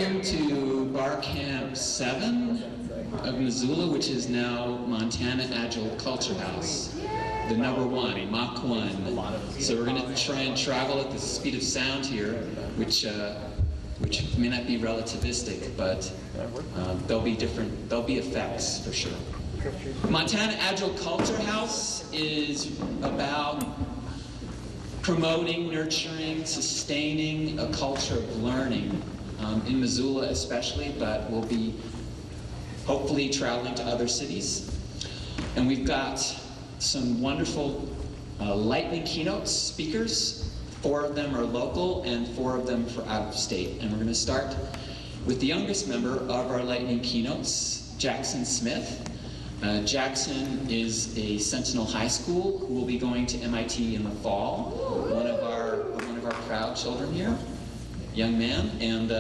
Welcome to Bar Camp 7 of Missoula, which is now Montana Agile Culture House. The number one, Mach 1. So we're going to try and travel at the speed of sound here, which may not be relativistic, but there'll be effects for sure. Montana Agile Culture House is about promoting, nurturing, sustaining a culture of learning in Missoula especially, but we'll be hopefully traveling to other cities. And we've got some wonderful lightning keynote speakers. 4 of them are local and 4 of them for out of state. And we're going to start with the youngest member of our lightning keynotes, Jackson Smith. Jackson is a Sentinel High School who will be going to MIT in the fall. One of our proud children here, young man, and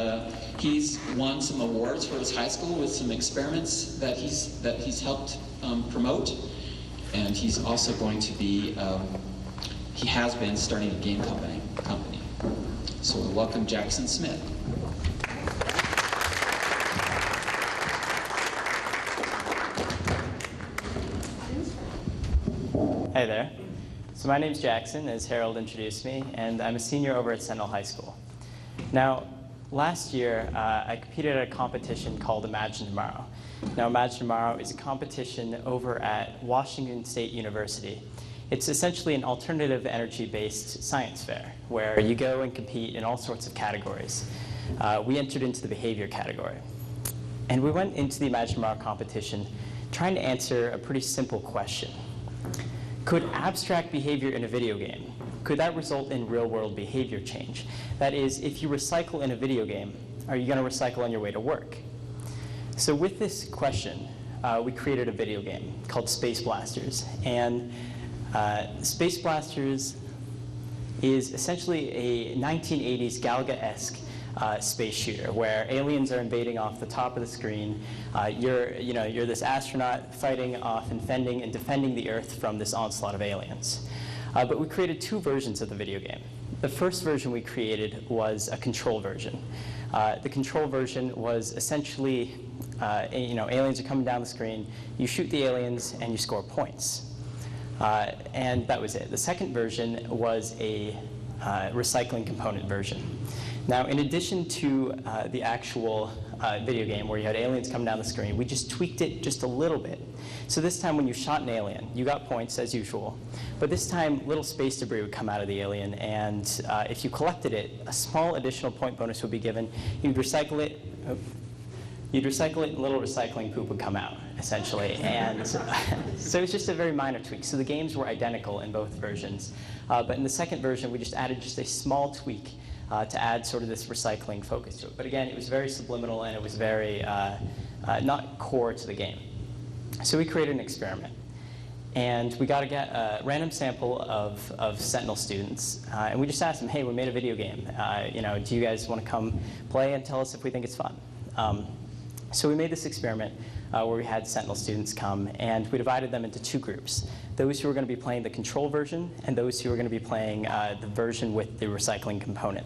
he's won some awards for his high school with some experiments that he's helped promote, and he's also going to be he has been starting a game company. So we'll welcome Jackson Smith. Hi there. So my name's Jackson, as Harold introduced me, and I'm a senior over at Sentinel High School. Now, last year, I competed at a competition called Imagine Tomorrow. Now, Imagine Tomorrow is a competition over at Washington State University. It's essentially an alternative energy-based science fair, where you go and compete in all sorts of categories. We entered into the behavior category. And we went into the Imagine Tomorrow competition trying to answer a pretty simple question. Could abstract behavior in a video game, could that result in real-world behavior change? That is, if you recycle in a video game, are you going to recycle on your way to work? So with this question, we created a video game called Space Blasters. And Space Blasters is essentially a 1980s Galaga-esque space shooter where aliens are invading off the top of the screen. You're this astronaut fighting off and fending and defending the Earth from this onslaught of aliens. But we created 2 versions of the video game. The first version we created was a control version. The control version was essentially, aliens are coming down the screen, you shoot the aliens and you score points. And that was it. The second version was a recycling component version. Now, in addition to the actual video game where you had aliens come down the screen, we just tweaked it just a little bit. So this time when you shot an alien, you got points as usual. But this time, little space debris would come out of the alien, and if you collected it, a small additional point bonus would be given. You'd recycle it, and little recycling poop would come out, essentially. And so it's just a very minor tweak. So the games were identical in both versions. But in the second version, we just added just a small tweak to add sort of this recycling focus to it. But again, it was very subliminal and it was very not core to the game. So we created an experiment. And we got a random sample of Sentinel students. And we just asked them, hey, we made a video game. Do you guys want to come play and tell us if we think it's fun? So we made this experiment where we had Sentinel students come, and we divided them into 2 groups. Those who were going to be playing the control version, and those who were going to be playing the version with the recycling component.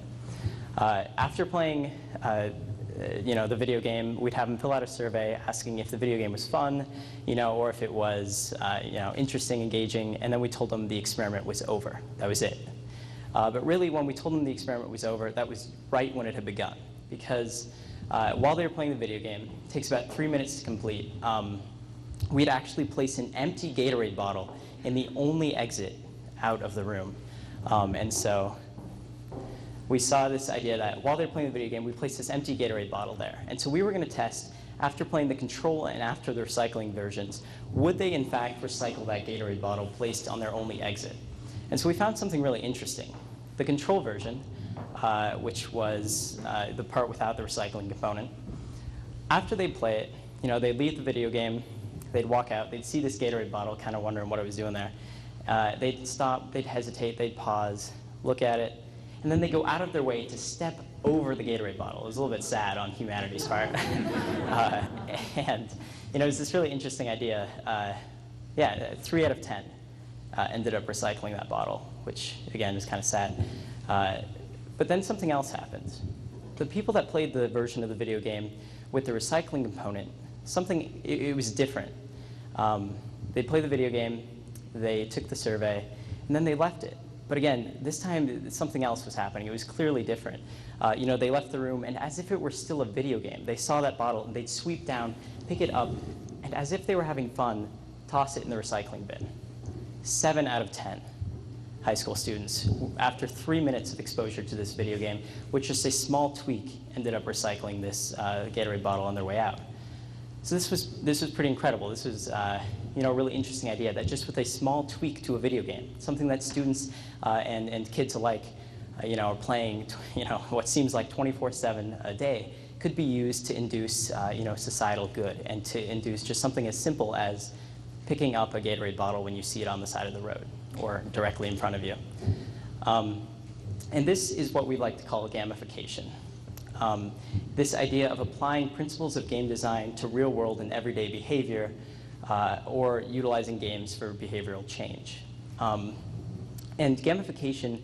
After playing the video game, we'd have them fill out a survey asking if the video game was fun, or if it was interesting, engaging, and then we told them the experiment was over. That was it. But really, when we told them the experiment was over, that was right when it had begun. Because while they were playing the video game, it takes about 3 minutes to complete, we'd actually place an empty Gatorade bottle in the only exit out of the room. And so we saw this idea that while they were playing the video game, we placed this empty Gatorade bottle there. And so we were going to test, after playing the control and after the recycling versions, would they in fact recycle that Gatorade bottle placed on their only exit? And so we found something really interesting. The control version, which was the part without the recycling component, after they'd play it, they'd leave the video game, they'd walk out, they'd see this Gatorade bottle, kind of wondering what it was doing there. They'd stop, they'd hesitate, they'd pause, look at it, and then they go out of their way to step over the Gatorade bottle. It was a little bit sad on humanity's part. And it was this really interesting idea. 3 out of 10 ended up recycling that bottle, which again is kind of sad. But then something else happened. the people that played the version of the video game with the recycling component, it was different. They played the video game, they took the survey, and then they left it. But again, this time something else was happening. It was clearly different. They left the room, and as if it were still a video game, they saw that bottle, and they'd sweep down, pick it up, and as if they were having fun, toss it in the recycling bin. 7 out of 10 high school students, after 3 minutes of exposure to this video game, with just a small tweak, ended up recycling this Gatorade bottle on their way out. So this was pretty incredible. This was a really interesting idea that just with a small tweak to a video game, something that students and kids alike are playing what seems like 24/7 a day, could be used to induce societal good and to induce just something as simple as picking up a Gatorade bottle when you see it on the side of the road or directly in front of you. And this is what we like to call gamification. This idea of applying principles of game design to real-world and everyday behavior, or utilizing games for behavioral change. And gamification,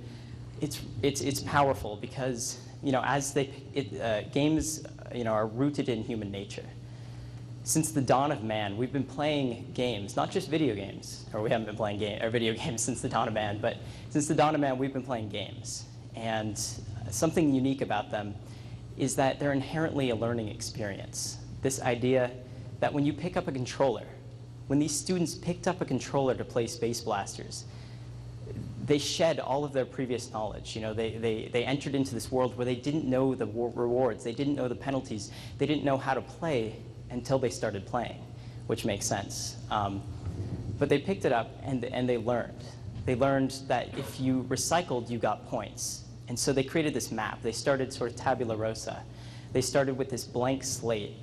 it's powerful because games are rooted in human nature. Since the dawn of man, we've been playing games, not just video games, or we haven't been playing video games since the dawn of man, but since the dawn of man, we've been playing games. And something unique about them is that they're inherently a learning experience. This idea that when you pick up a controller, when these students picked up a controller to play Space Blasters, they shed all of their previous knowledge. They entered into this world where they didn't know the rewards, they didn't know the penalties, they didn't know how to play until they started playing, which makes sense. But they picked it up and they learned. They learned that if you recycled, you got points. And so they created this map. They started sort of tabula rasa. They started with this blank slate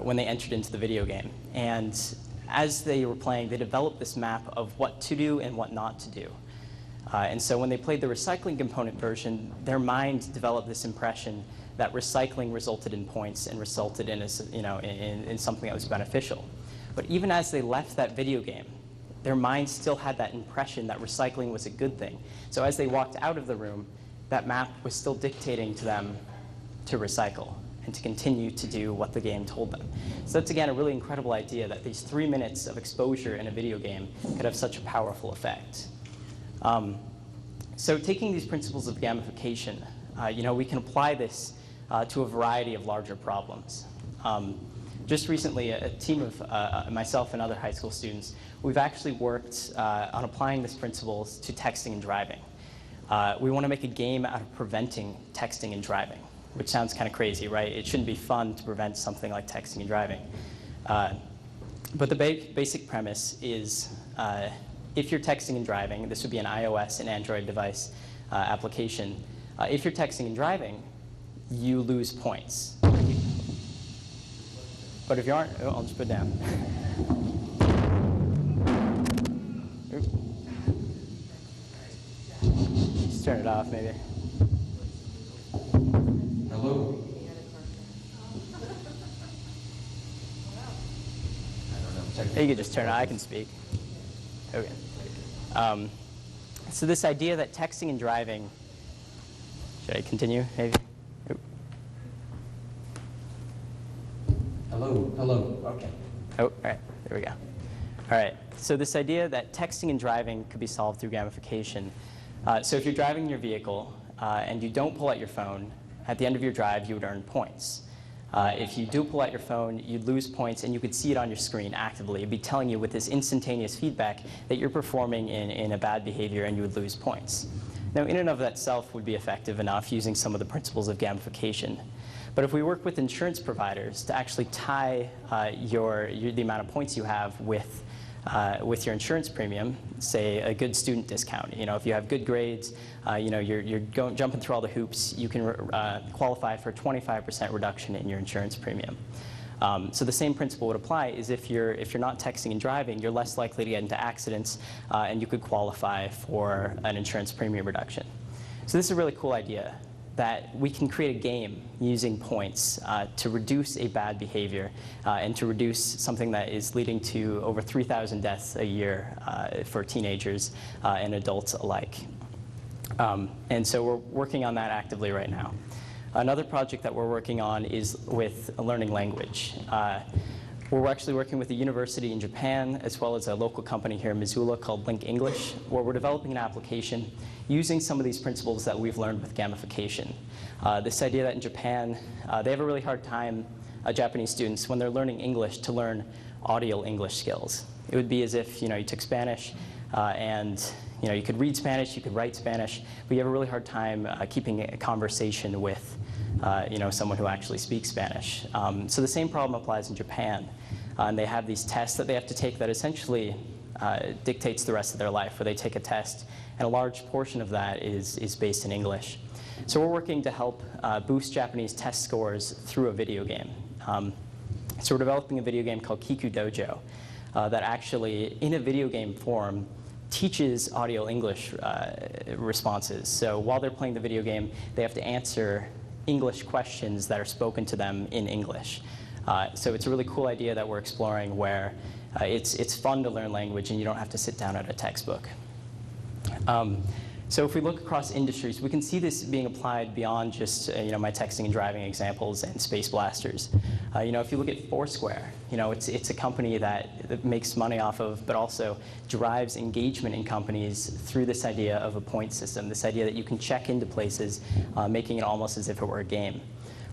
when they entered into the video game. And as they were playing, they developed this map of what to do and what not to do. And so when they played the recycling component version, their mind developed this impression that recycling resulted in points and resulted in something that was beneficial. But even as they left that video game, their mind still had that impression that recycling was a good thing. So as they walked out of the room, that map was still dictating to them to recycle and to continue to do what the game told them. So that's, again, a really incredible idea that these 3 minutes of exposure in a video game could have such a powerful effect. So taking these principles of gamification, we can apply this to a variety of larger problems. Just recently, a team of myself and other high school students, we've actually worked on applying these principles to texting and driving. We want to make a game out of preventing texting and driving, which sounds kind of crazy, right? It shouldn't be fun to prevent something like texting and driving. But the basic premise is if you're texting and driving, this would be an iOS and Android device application. If you're texting and driving, you lose points. But if you aren't, I'll just put it down. Just turn it off, maybe. Hello? You could just turn it on. I can speak. Okay. So this idea that texting and driving, should I continue, maybe? Hello. Okay. Oh, all right. There we go. All right. So this idea that texting and driving could be solved through gamification. So if you're driving your vehicle and you don't pull out your phone, at the end of your drive, you would earn points. If you do pull out your phone, you'd lose points, and you could see it on your screen actively. It'd be telling you with this instantaneous feedback that you're performing in a bad behavior, and you would lose points. Now, in and of itself would be effective enough using some of the principles of gamification. But if we work with insurance providers to actually tie the amount of points you have with your insurance premium, say a good student discount. If you have good grades, you're jumping through all the hoops, you can qualify for a 25% reduction in your insurance premium. So the same principle would apply is if you're not texting and driving, you're less likely to get into accidents, and you could qualify for an insurance premium reduction. So this is a really cool idea, that we can create a game using points to reduce a bad behavior and to reduce something that is leading to over 3,000 deaths a year for teenagers and adults alike. And so we're working on that actively right now. Another project that we're working on is with a learning language. We're actually working with a university in Japan, as well as a local company here in Missoula called Link English, where we're developing an application using some of these principles that we've learned with gamification. This idea that in Japan, they have a really hard time, Japanese students, when they're learning English, to learn audio English skills. It would be as if you took Spanish and you could read Spanish, you could write Spanish, but you have a really hard time keeping a conversation with someone who actually speaks Spanish. So the same problem applies in Japan. And they have these tests that they have to take that essentially dictates the rest of their life, where they take a test, and a large portion of that is based in English. So we're working to help boost Japanese test scores through a video game. So we're developing a video game called Kiku Dojo that actually, in a video game form, teaches audio English responses. So while they're playing the video game, they have to answer English questions that are spoken to them in English. So it's a really cool idea that we're exploring, where it's fun to learn language and you don't have to sit down at a textbook. So if we look across industries, we can see this being applied beyond just my texting and driving examples and space blasters. If you look at Foursquare, it's a company that makes money off of, but also drives engagement in companies through this idea of a point system, this idea that you can check into places, making it almost as if it were a game.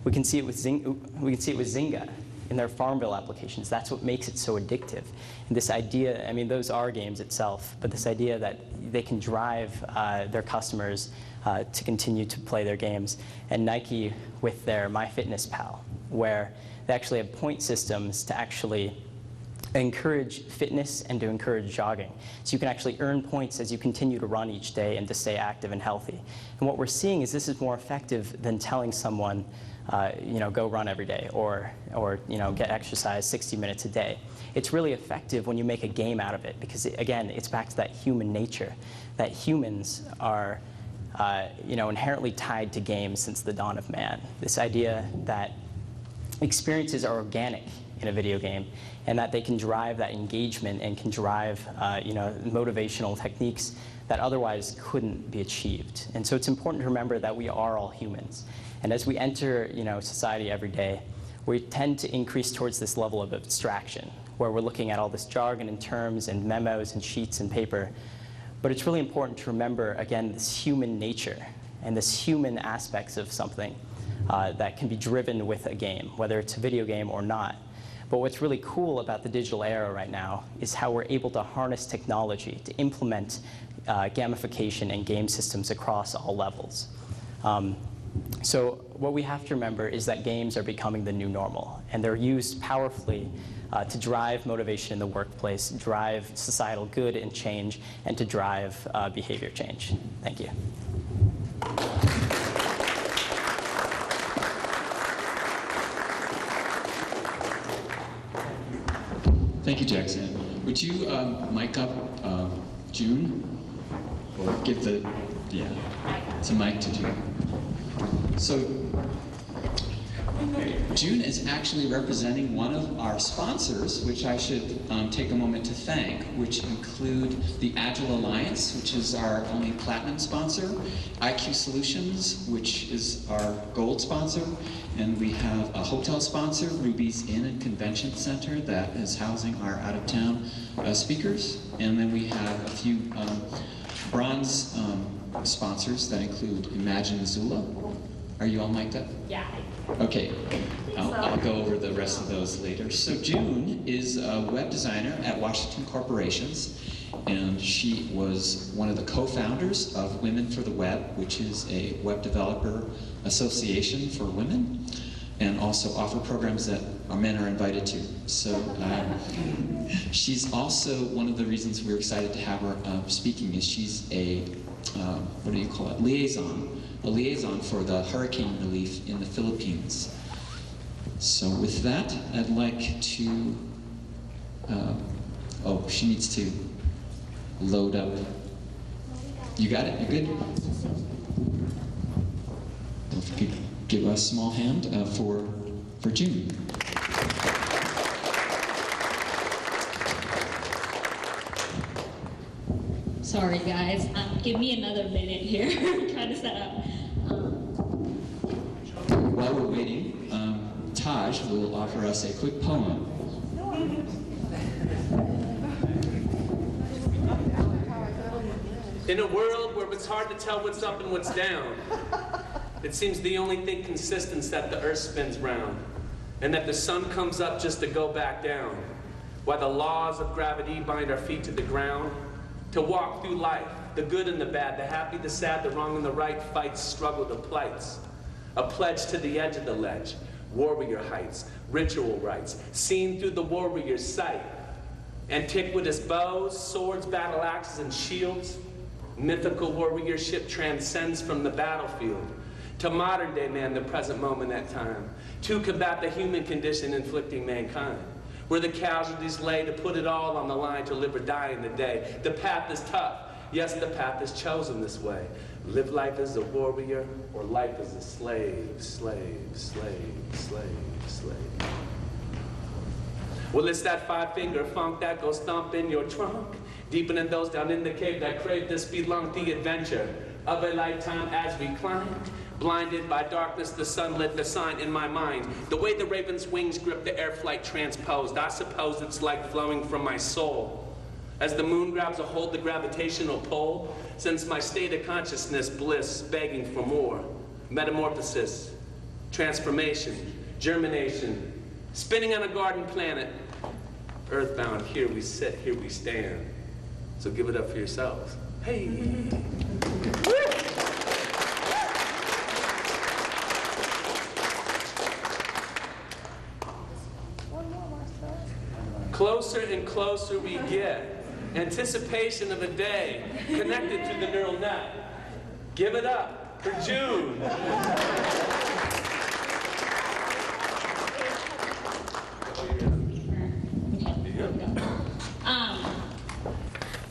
We can see it with Zynga in their Farmville applications. That's what makes it so addictive. And this idea, those are games itself, but this idea that they can drive their customers to continue to play their games. And Nike with their MyFitnessPal, where they actually have point systems to actually encourage fitness and to encourage jogging. So you can actually earn points as you continue to run each day and to stay active and healthy. And what we're seeing is this is more effective than telling someone, go run every day or get exercise 60 minutes a day. It's really effective when you make a game out of it, because again, it's back to that human nature, that humans are inherently tied to games since the dawn of man. This idea that experiences are organic in a video game, and that they can drive that engagement and can drive motivational techniques that otherwise couldn't be achieved. And so it's important to remember that we are all humans. And as we enter society every day, we tend to increase towards this level of abstraction, where we're looking at all this jargon and terms and memos and sheets and paper. But it's really important to remember, again, this human nature and this human aspects of something that can be driven with a game, whether it's a video game or not. But what's really cool about the digital era right now is how we're able to harness technology to implement gamification and game systems across all levels. So what we have to remember is that games are becoming the new normal, and they're used powerfully to drive motivation in the workplace, drive societal good and change, and to drive behavior change. Thank you. Thank you, Jackson. Would you mic up June? Or give it's a mic to June. So June is actually representing one of our sponsors, which I should take a moment to thank, which include the Agile Alliance, which is our only platinum sponsor, IQ Solutions, which is our gold sponsor, and we have a hotel sponsor, Ruby's Inn and Convention Center, that is housing our out-of-town speakers, and then we have a few bronze sponsors that include Imagine Missoula. Are you all mic'd up? Yeah. Okay, I'll go over the rest of those later. So June is a web designer at Washington Corporations, and she was one of the co-founders of Women for the Web, which is a web developer association for women, and also offer programs that our men are invited to. So she's also one of the reasons we're excited to have her speaking is she's a, a liaison for the hurricane relief in the Philippines. So with that, I'd like to, she needs to load up. You got it? You good? If you could give a small hand for June. Sorry, guys. Give me another minute here. Trying to set up. While we're waiting, Taj will offer us a quick poem. In a world where it's hard to tell what's up and what's down, it seems the only thing consistent is that the earth spins round, and that the sun comes up just to go back down, while the laws of gravity bind our feet to the ground, to walk through life, the good and the bad, the happy, the sad, the wrong and the right, fights, struggle, the plights, a pledge to the edge of the ledge, warrior heights, ritual rites, seen through the warrior's sight, antiquitous bows, swords, battle axes, and shields. Mythical warriorship transcends from the battlefield to modern day man, the present moment at time, to combat the human condition inflicting mankind, where the casualties lay to put it all on the line to live or die in the day. The path is tough. Yes, the path is chosen this way. Live life as a warrior or life as a slave, slave, slave, slave, slave. Well, it's that five-finger funk that goes thump in your trunk, deepening those down in the cave that crave the speed long, the adventure of a lifetime as we climb. Blinded by darkness, the sun lit the sign in my mind. The way the raven's wings grip the air flight transposed, I suppose it's like flowing from my soul. As the moon grabs a hold the gravitational pull, since my state of consciousness, bliss, begging for more. Metamorphosis, transformation, germination, spinning on a garden planet. Earthbound, here we sit, here we stand. So give it up for yourselves. Hey. Closer and closer we get. Anticipation of a day connected to the neural net. Give it up for June.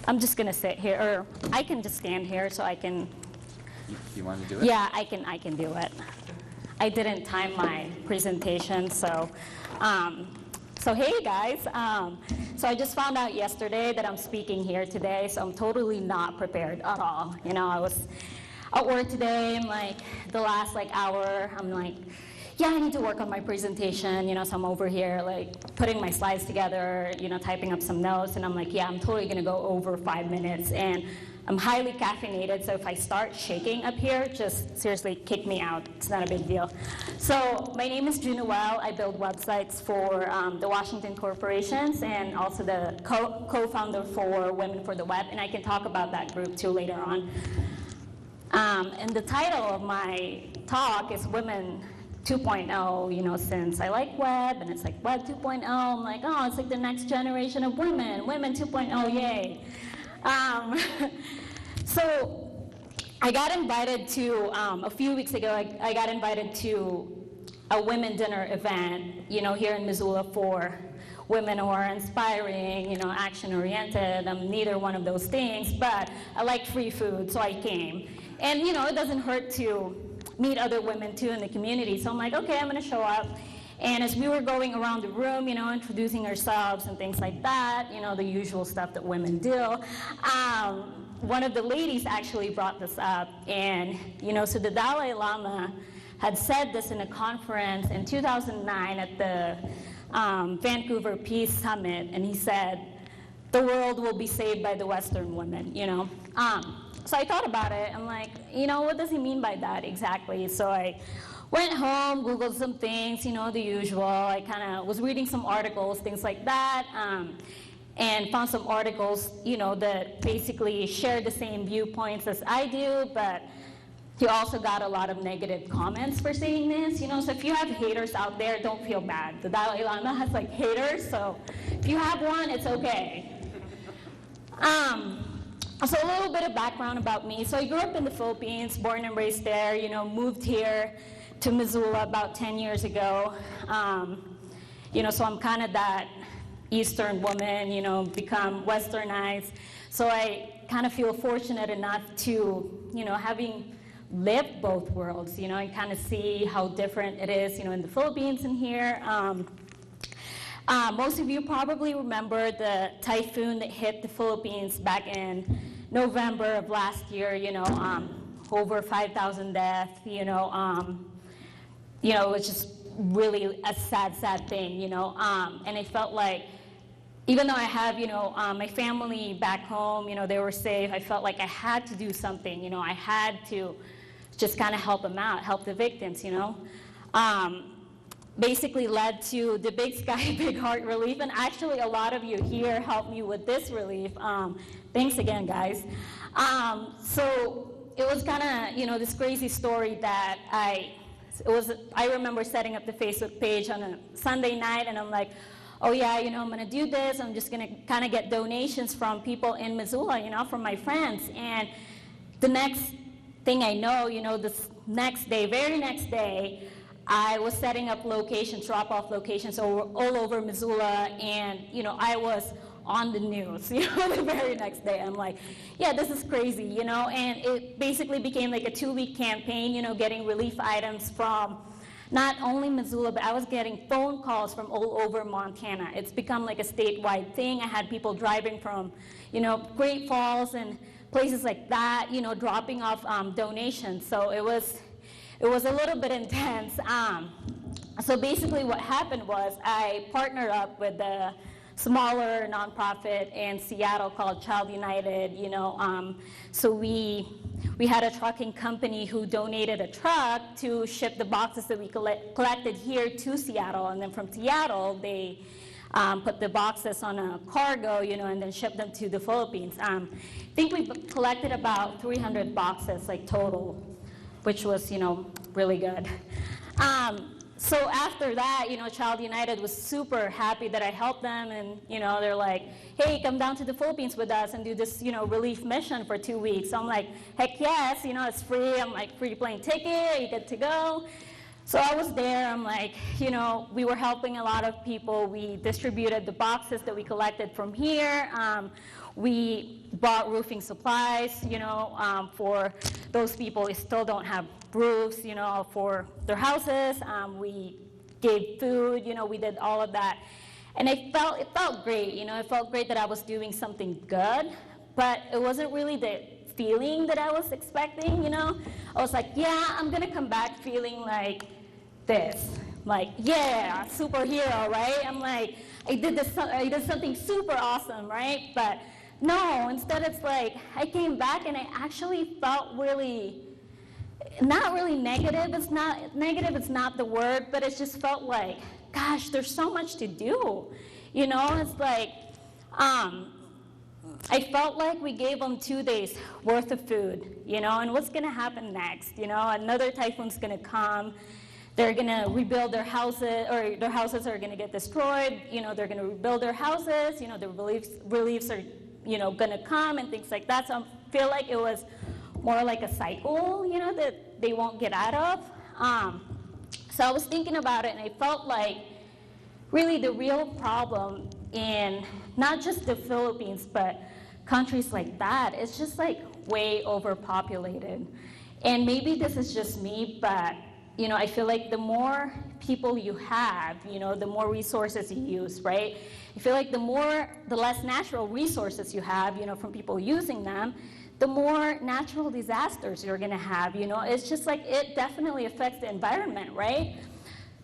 I'm just gonna sit here, or I can just stand here so I can. You want to do it? Yeah, I can do it. I didn't time my presentation, so. So hey guys, so I just found out yesterday that I'm speaking here today, so I'm totally not prepared at all. You know, I was at work today, and like the last hour, I'm like, yeah, I need to work on my presentation, you know, so I'm over here like putting my slides together, you know, typing up some notes, and I'm like, yeah, I'm totally gonna go over 5 minutes, and I'm highly caffeinated, so if I start shaking up here, just seriously kick me out. It's not a big deal. So my name is June Well. I build websites for the Washington corporations and also the co-founder for Women for the Web, and I can talk about that group too later on. And the title of my talk is Women 2.0, you know, since I like web, and it's like Web 2.0, I'm like, oh, it's like the next generation of women, Women 2.0, yay. So I got invited to, a few weeks ago, I got invited to a women dinner event, you know, here in Missoula for women who are inspiring, you know, action-oriented. I'm neither one of those things, but I like free food, so I came. And, you know, it doesn't hurt to meet other women, too, in the community. So I'm like, okay, I'm going to show up. And as we were going around the room, you know, introducing ourselves and things like that, you know, the usual stuff that women do, one of the ladies actually brought this up. And, you know, so the Dalai Lama had said this in a conference in 2009 at the Vancouver Peace Summit. And he said, the world will be saved by the Western women, you know. So I thought about it. I'm like, you know, what does he mean by that exactly? So I went home, Googled some things, you know, the usual. I kind of was reading some articles, things like that, and found some articles, you know, that basically shared the same viewpoints as I do, but he also got a lot of negative comments for saying this, you know. So if you have haters out there, don't feel bad. The Dalai Lama has like haters, so if you have one, it's okay. So a little bit of background about me. So I grew up in the Philippines, born and raised there, you know, moved here to Missoula about 10 years ago. You know, so I'm kind of that Eastern woman, you know, become Westernized. So I kind of feel fortunate enough to, you know, having lived both worlds, you know, and kind of see how different it is, you know, in the Philippines and here. Most of you probably remember the typhoon that hit the Philippines back in November of last year, over 5,000 deaths, it was just really a sad, sad thing, and I felt like, even though I have, my family back home, they were safe, I felt like I had to do something, I had to just kind of help them out, help the victims, basically led to the Big Sky, Big Heart relief, and actually a lot of you here helped me with this relief. Thanks again, guys. So it was kind of, this crazy story that I remember setting up the Facebook page on a Sunday night, and I'm like, oh yeah, I'm gonna do this, I'm just gonna kind of get donations from people in Missoula, from my friends, and the next thing I know, this next day, very next day, I was setting up locations, drop-off locations all over Missoula, and I was on the news, the very next day. I'm like, yeah, this is crazy, and it basically became like a 2-week campaign, getting relief items from not only Missoula, but I was getting phone calls from all over Montana. It's become like a statewide thing. I had people driving from, Great Falls and places like that, dropping off donations. So it was a little bit intense. So basically what happened was I partnered up with a smaller nonprofit in Seattle called Child United, so we had a trucking company who donated a truck to ship the boxes that we collected here to Seattle, and then from Seattle they put the boxes on a cargo, and then shipped them to the Philippines. I think we collected about 300 boxes like total, which was, really good. So after that, Child United was super happy that I helped them, and, they're like, hey, come down to the Philippines with us and do this, relief mission for 2 weeks. So I'm like, heck yes, it's free. I'm like, free plane ticket, you get to go. So I was there, I'm like, we were helping a lot of people. We distributed the boxes that we collected from here. We bought roofing supplies, for those people who still don't have roofs, for their houses. We gave food, we did all of that. And it felt great, it felt great that I was doing something good, but it wasn't really the feeling that I was expecting, I was like, yeah, I'm gonna come back feeling like this. Like, yeah, superhero, right? I'm like, I did something super awesome, right? But no, instead it's like, I came back and I actually felt really, not really negative, it's not the word, but it just felt like, gosh, there's so much to do. It's like, I felt like we gave them 2 days worth of food, and what's gonna happen next? Another typhoon's gonna come, they're gonna rebuild their houses, or their houses are gonna get destroyed, they're gonna rebuild their houses, the reliefs are, gonna come and things like that. So I feel like it was more like a cycle, that they won't get out of. So I was thinking about it, and I felt like really the real problem in not just the Philippines, but countries like that, is just like way overpopulated. And maybe this is just me, but I feel like the more people you have, the more resources you use, right? I feel like the less natural resources you have, from people using them, the more natural disasters you're gonna have, It's just like, it definitely affects the environment, right?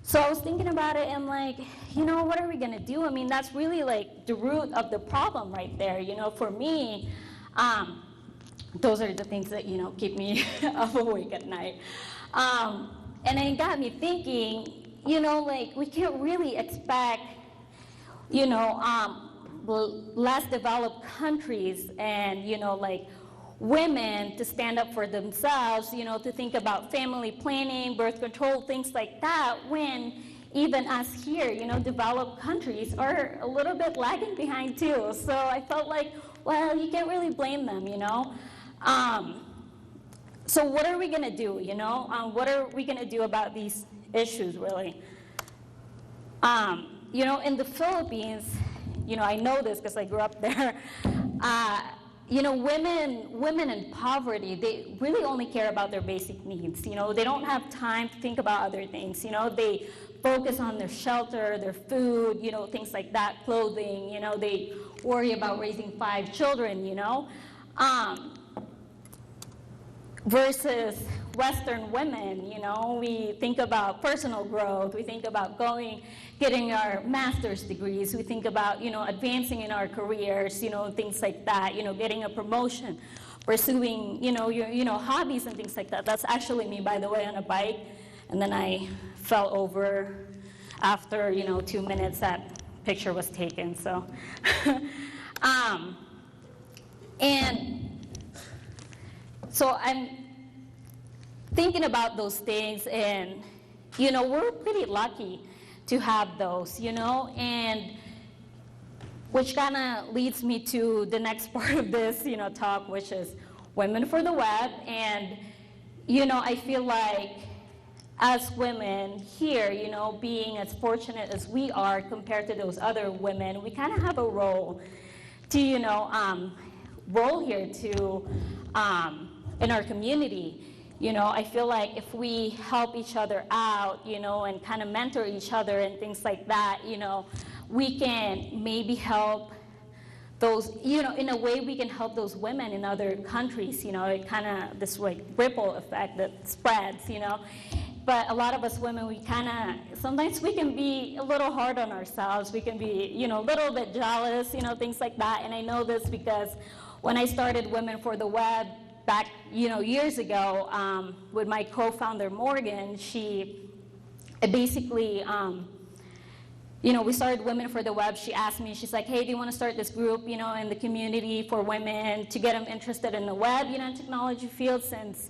So I was thinking about it and like, what are we gonna do? I mean, that's really like the root of the problem right there, For me, those are the things that, keep me up awake at night. And it got me thinking, like, we can't really expect, less developed countries and, like, women to stand up for themselves, to think about family planning, birth control, things like that, when even us here, developed countries are a little bit lagging behind too. So I felt like, well, you can't really blame them, So what are we gonna do, What are we gonna do about these issues, really? In the Philippines, I know this because I grew up there, women in poverty, they really only care about their basic needs, They don't have time to think about other things, They focus on their shelter, their food, things like that, clothing, They worry about raising 5 children, versus Western women, we think about personal growth, we think about getting our master's degrees, we think about, advancing in our careers, things like that, getting a promotion, pursuing, your hobbies and things like that. That's actually me, by the way, on a bike, and then I fell over after, 2 minutes that picture was taken, so. And so I'm thinking about those things, and, we're pretty lucky to have those, and which kind of leads me to the next part of this, talk, which is Women for the Web. And, I feel like as women here, being as fortunate as we are compared to those other women, we kind of have a role to, role here to, in our community. I feel like if we help each other out, and kind of mentor each other and things like that, we can maybe help those, in a way we can help those women in other countries, it kind of, this like ripple effect that spreads, But a lot of us women, we kind of, sometimes we can be a little hard on ourselves. We can be, a little bit jealous, things like that. And I know this because when I started Women for the Web back, years ago, with my co-founder Morgan, she basically, we started Women for the Web. She asked me, she's like, hey, do you want to start this group, in the community for women to get them interested in the web, technology field, since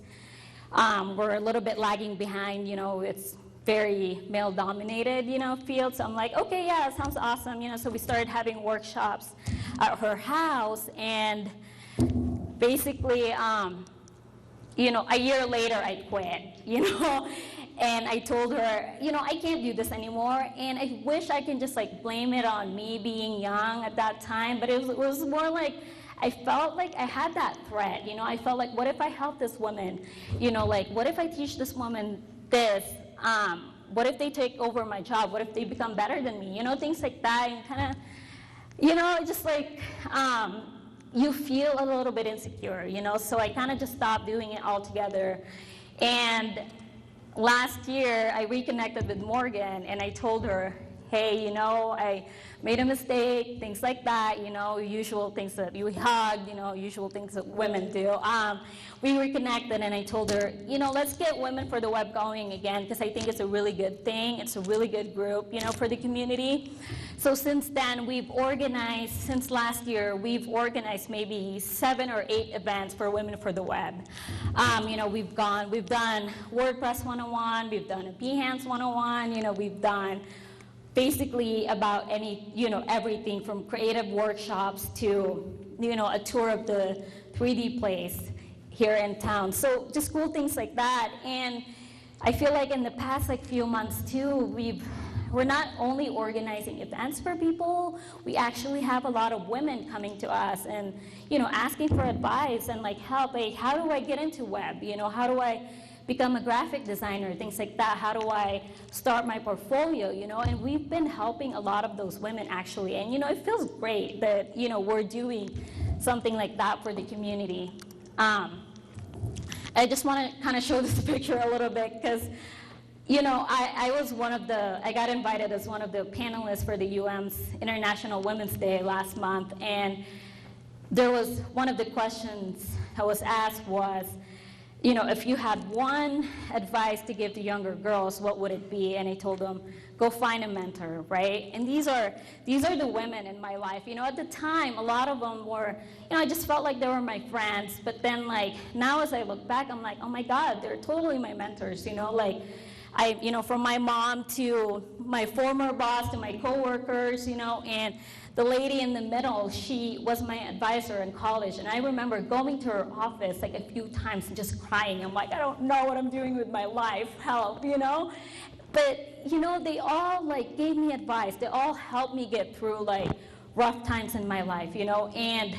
we're a little bit lagging behind, it's very male-dominated, field. So I'm like, okay, yeah, that sounds awesome, So we started having workshops at her house, and basically, a year later I quit, and I told her, I can't do this anymore, and I wish I can just like blame it on me being young at that time, but it was more like, I felt like I had that threat, I felt like, what if I help this woman, like, what if I teach this woman this, what if they take over my job, what if they become better than me, things like that, and kind of, just like, you feel a little bit insecure, so I kind of just stopped doing it altogether. And last year, I reconnected with Morgan, and I told her, hey, I made a mistake, things like that, usual things that you hug, usual things that women do. We reconnected, and I told her, let's get Women for the Web going again, because I think it's a really good thing. It's a really good group, for the community. So since then, since last year, we've organized maybe 7 or 8 events for Women for the Web. We've done WordPress 101, we've done a Behance 101, we've done basically about everything from creative workshops to, a tour of the 3D place here in town. So just cool things like that. And I feel like in the past few months too, we're not only organizing events for people, we actually have a lot of women coming to us and, asking for advice and help. Hey, how do I get into web? How do I become a graphic designer, things like that. How do I start my portfolio, And we've been helping a lot of those women actually. And, it feels great that, we're doing something like that for the community. I just want to kind of show this picture a little bit because, I got invited as one of the panelists for the UM's International Women's Day last month. And there was one of the questions that was asked was, if you had one advice to give to younger girls, what would it be? And I told them, go find a mentor, right? And these are the women in my life. At the time, a lot of them were, I just felt like they were my friends. But then, now as I look back, I'm like, oh my God, they're totally my mentors, from my mom to my former boss to my coworkers, and the lady in the middle, she was my advisor in college, and I remember going to her office a few times and just crying. I'm like, I don't know what I'm doing with my life, help, But, they all gave me advice. They all helped me get through rough times in my life, and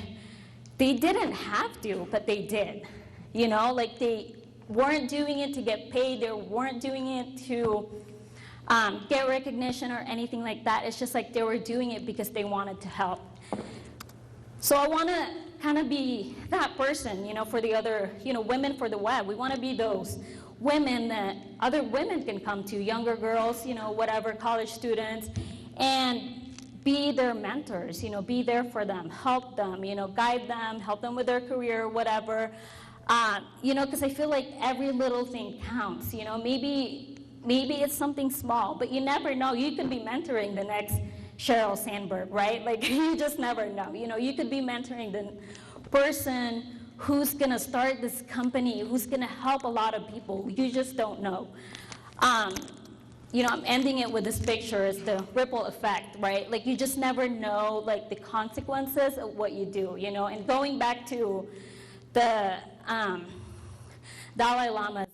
they didn't have to, but they did, they weren't doing it to get paid. They weren't doing it to get recognition or anything like that. It's just they were doing it because they wanted to help. So I want to kind of be that person, for the other, women for the web. We want to be those women that other women can come to, younger girls, whatever, college students, and be their mentors, be there for them, help them, guide them, help them with their career, whatever. Because I feel like every little thing counts, maybe it's something small, but you never know. You could be mentoring the next Sheryl Sandberg, right? Like, you just never know. You could be mentoring the person who's going to start this company, who's going to help a lot of people. You just don't know. I'm ending it with this picture. It's the ripple effect, right? Like, you just never know, like, the consequences of what you do, And going back to the Dalai Lama's,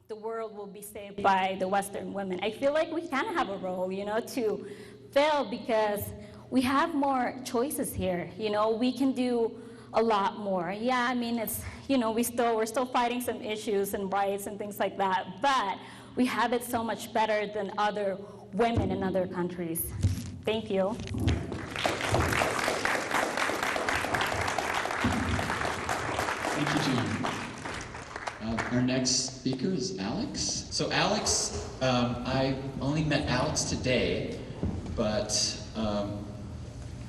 the world will be saved by the Western women. I feel like we kind of have a role, to fill, because we have more choices here. We can do a lot more. Yeah, I mean, it's, we're still fighting some issues and rights and things like that, but we have it so much better than other women in other countries. Thank you. Thank you, June. Our next speaker is Alex. So Alex, I only met Alex today, but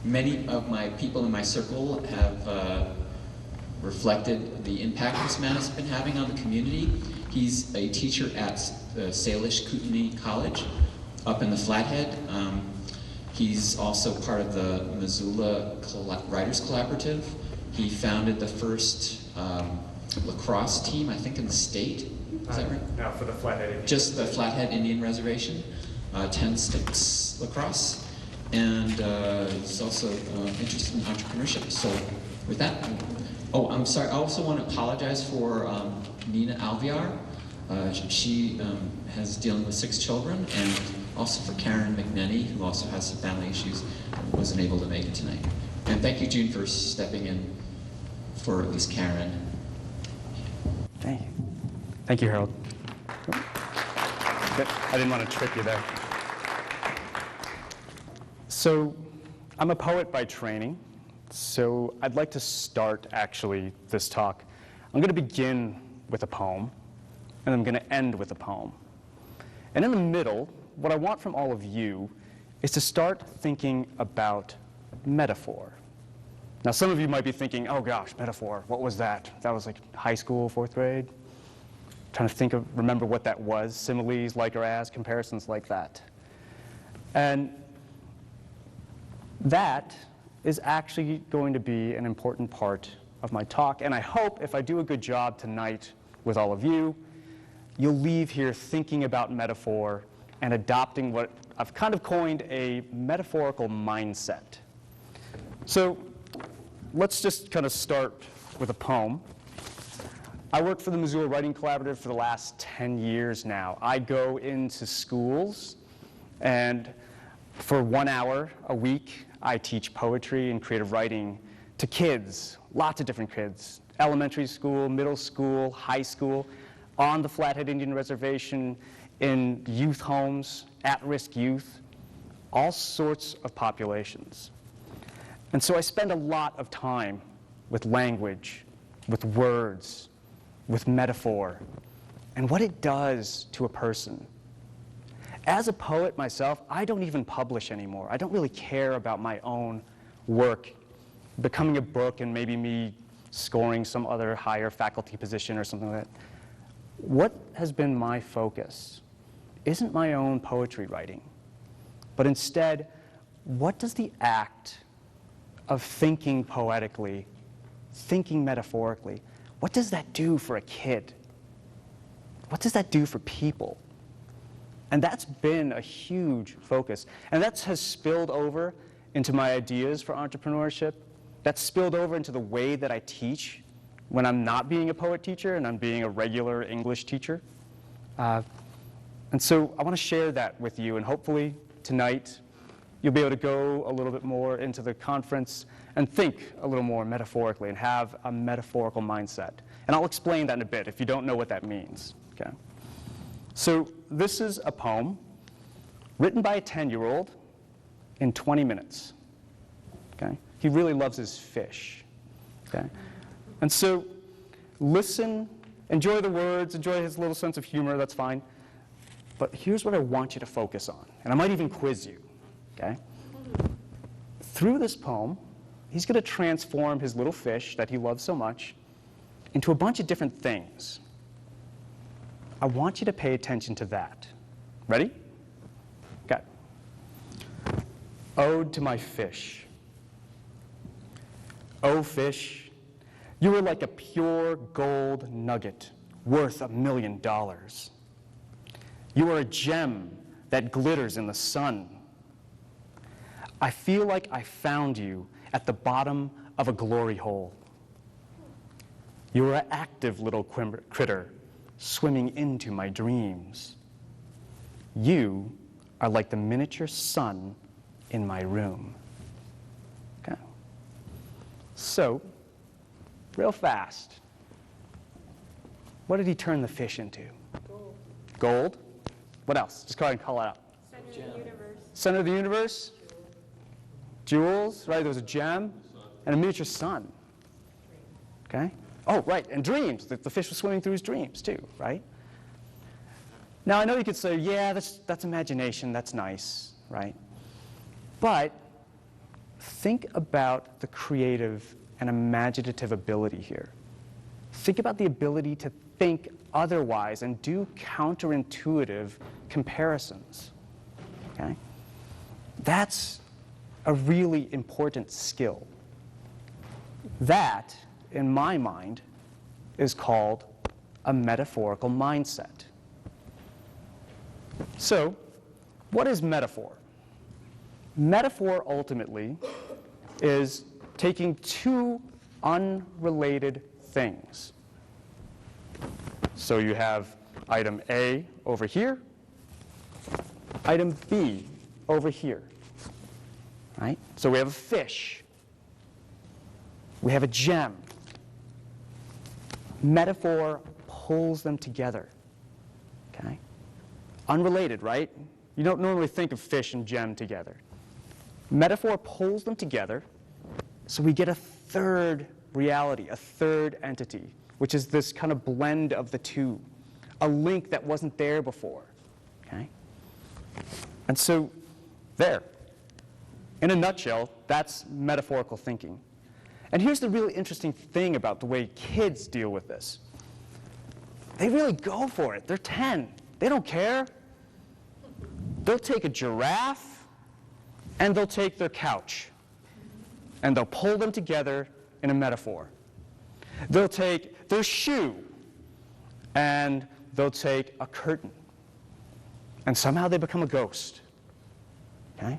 many of my people in my circle have reflected the impact this man has been having on the community. He's a teacher at Salish Kootenai College up in the Flathead. He's also part of the Missoula Writers Collaborative. He founded the first lacrosse team, I think, in the state. Is that right? No, for the Flathead Indian. Just the Flathead Indian Reservation, 10 sticks lacrosse, and he's also interested in entrepreneurship. So with that, oh, I'm sorry, I also want to apologize for Nina Alviar. She has dealing with 6 children, and also for Karen McNenny, who also has some family issues, wasn't able to make it tonight. And thank you, June, for stepping in for at least Karen. Thank you. Thank you, Harold. I didn't want to trip you there. So, I'm a poet by training, so I'd like to start, actually, this talk. I'm going to begin with a poem, and I'm going to end with a poem. And in the middle, what I want from all of you is to start thinking about metaphor. Now, some of you might be thinking, oh gosh, metaphor, what was that? That was like high school, 4th grade? Trying to remember what that was, similes, like or as, comparisons like that. And that is actually going to be an important part of my talk, and I hope if I do a good job tonight with all of you, you'll leave here thinking about metaphor and adopting what I've kind of coined a metaphorical mindset. So let's just kind of start with a poem. I work for the Missoula Writing Collaborative for the last 10 years now. I go into schools, and for 1 hour a week, I teach poetry and creative writing to kids, lots of different kids, elementary school, middle school, high school, on the Flathead Indian Reservation, in youth homes, at-risk youth, all sorts of populations. And so I spend a lot of time with language, with words, with metaphor, and what it does to a person. As a poet myself, I don't even publish anymore. I don't really care about my own work becoming a book and maybe me scoring some other higher faculty position or something like that. What has been my focus isn't my own poetry writing, but instead, what does the act of thinking poetically, thinking metaphorically, what does that do for a kid? What does that do for people? And that's been a huge focus. And that has spilled over into my ideas for entrepreneurship. That's spilled over into the way that I teach when I'm not being a poet teacher and I'm being a regular English teacher. And so I want to share that with you, and hopefully tonight you'll be able to go a little bit more into the conference and think a little more metaphorically and have a metaphorical mindset. And I'll explain that in a bit if you don't know what that means. Okay? So this is a poem written by a 10-year-old in 20 minutes. Okay? He really loves his fish. Okay? And so listen, enjoy the words, enjoy his little sense of humor, that's fine. But here's what I want you to focus on, and I might even quiz you, okay? Through this poem, he's going to transform his little fish that he loves so much into a bunch of different things. I want you to pay attention to that. Ready? Okay. Ode to my fish. Oh, fish, you are like a pure gold nugget worth $1 million. You are a gem that glitters in the sun. I feel like I found you at the bottom of a glory hole. You are an active little critter swimming into my dreams. You are like the miniature sun in my room. Okay. So, real fast, what did he turn the fish into? Gold. Gold? What else? Just go ahead and call it out. Center of the universe. Center of the universe? Jewels, right? There was a gem and a miniature sun. Okay? Oh, right, and dreams. The fish was swimming through his dreams too, right? Now, I know you could say, yeah, that's imagination, that's nice, right? But think about the creative and imaginative ability here. Think about the ability to think otherwise and do counterintuitive comparisons, okay? That's a really important skill. That, in my mind, is called a metaphorical mindset. So, what is metaphor? Metaphor ultimately is taking two unrelated things. So you have item A over here, item B over here, right? So we have a fish. We have a gem. Metaphor pulls them together, okay? Unrelated, right? You don't normally think of fish and gem together. Metaphor pulls them together, so we get a third reality, a third entity, which is this kind of blend of the two, a link that wasn't there before, okay? And so, there. In a nutshell, that's metaphorical thinking. And here's the really interesting thing about the way kids deal with this. They really go for it. They're 10. They don't care. They'll take a giraffe, and they'll take their couch, and they'll pull them together in a metaphor. They'll take their shoe, and they'll take a curtain, and somehow they become a ghost. Okay?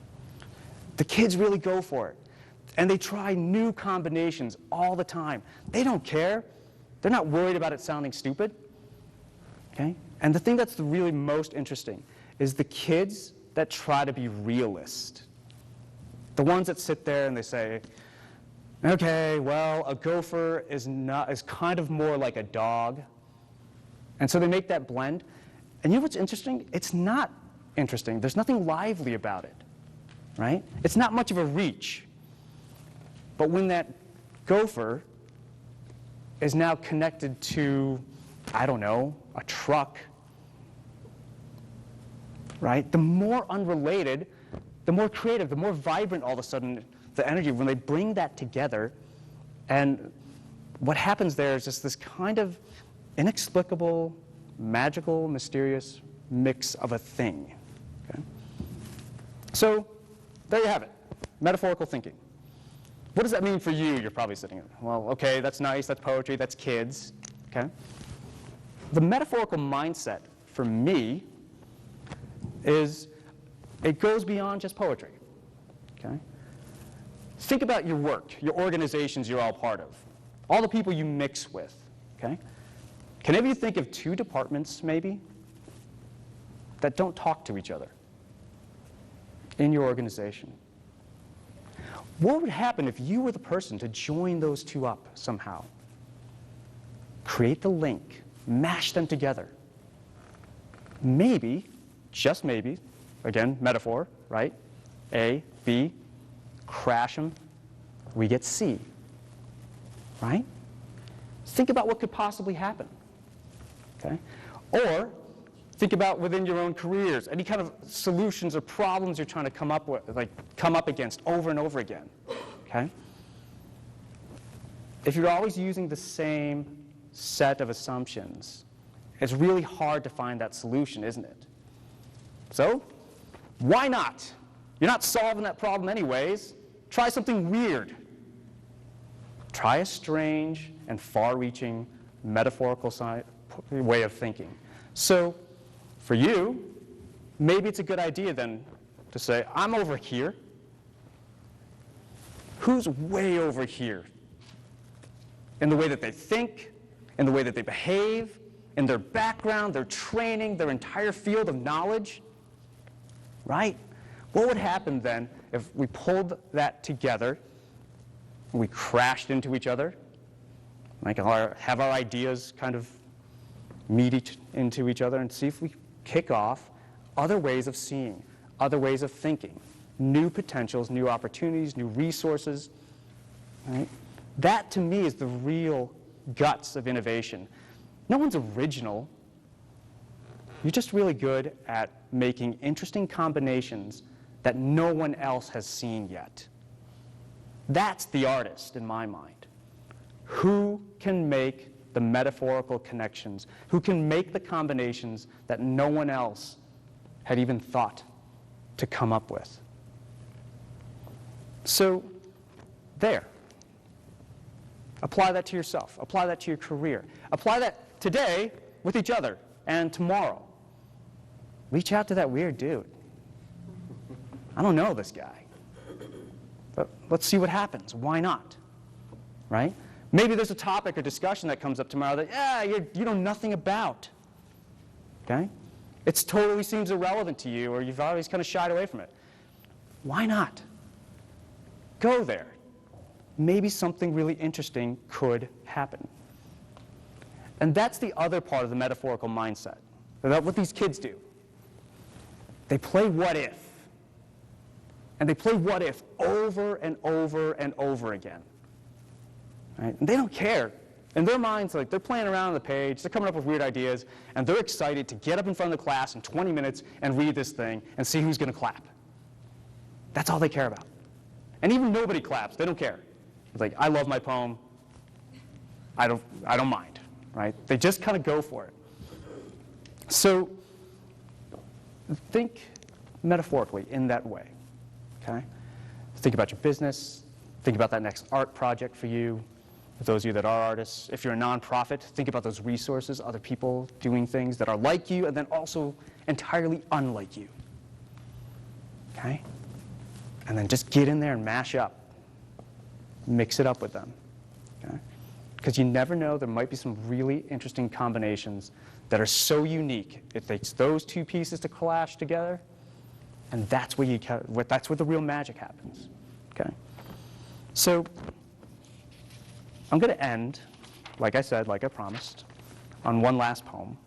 The kids really go for it, and they try new combinations all the time. They don't care. They're not worried about it sounding stupid. Okay? And the thing that's really most interesting is the kids that try to be realist. The ones that sit there and they say, okay, well, a gopher is kind of more like a dog. And so they make that blend. And you know what's interesting? It's not interesting. There's nothing lively about it, right? It's not much of a reach. But when that gopher is now connected to, I don't know, a truck, right? The more unrelated, the more creative, the more vibrant all of a sudden the energy when they bring that together. And what happens there is just this kind of inexplicable, magical, mysterious mix of a thing. Okay? So there you have it, metaphorical thinking. What does that mean for you? You're probably sitting there. Well, okay, that's nice, that's poetry, that's kids. Okay? The metaphorical mindset for me is it goes beyond just poetry. Okay? Think about your work, your organizations you're all part of, all the people you mix with. Okay? Can any of you think of two departments, maybe, that don't talk to each other in your organization? What would happen if you were the person to join those two up somehow? Create the link, mash them together. Maybe, just maybe, again, metaphor, right? A, B, crash them, we get C. right? Think about what could possibly happen, okay? Or think about within your own careers, any kind of solutions or problems you're trying to come up against over and over again, okay? If you're always using the same set of assumptions, it's really hard to find that solution, isn't it? So, why not? You're not solving that problem anyways. Try something weird. Try a strange and far-reaching metaphorical way of thinking. So, for you, maybe it's a good idea then to say, I'm over here. Who's way over here? In the way that they think, in the way that they behave, in their background, their training, their entire field of knowledge, right? What would happen then if we pulled that together, we crashed into each other, like have our ideas kind of meet into each other and see if we kick off other ways of seeing, other ways of thinking, new potentials, new opportunities, new resources, right? That, to me, is the real guts of innovation. No one's original. You're just really good at making interesting combinations that no one else has seen yet. That's the artist, in my mind. Who can make the metaphorical connections? Who can make the combinations that no one else had even thought to come up with? So, there. Apply that to yourself. Apply that to your career. Apply that today with each other and tomorrow. Reach out to that weird dude. I don't know this guy, but let's see what happens. Why not? Right? Maybe there's a topic or discussion that comes up tomorrow that, you know nothing about. Okay? It totally seems irrelevant to you, or you've always kind of shied away from it. Why not? Go there. Maybe something really interesting could happen. And that's the other part of the metaphorical mindset, about what these kids do. They play what if. And they play what if over and over and over again. Right? And they don't care. In their minds, like, they're playing around on the page, they're coming up with weird ideas, and they're excited to get up in front of the class in 20 minutes and read this thing and see who's going to clap. That's all they care about. And even nobody claps, they don't care. It's like, I love my poem, I don't mind, right? They just kind of go for it. So think metaphorically in that way, okay? Think about your business, think about that next art project for you. For those of you that are artists, if you're a nonprofit, think about those resources, other people doing things that are like you and then also entirely unlike you, okay? And then just get in there and mash up. Mix it up with them, okay? Because you never know, there might be some really interesting combinations that are so unique. It takes those two pieces to clash together, and that's where the real magic happens, okay? So I'm going to end, like I said, like I promised, on one last poem.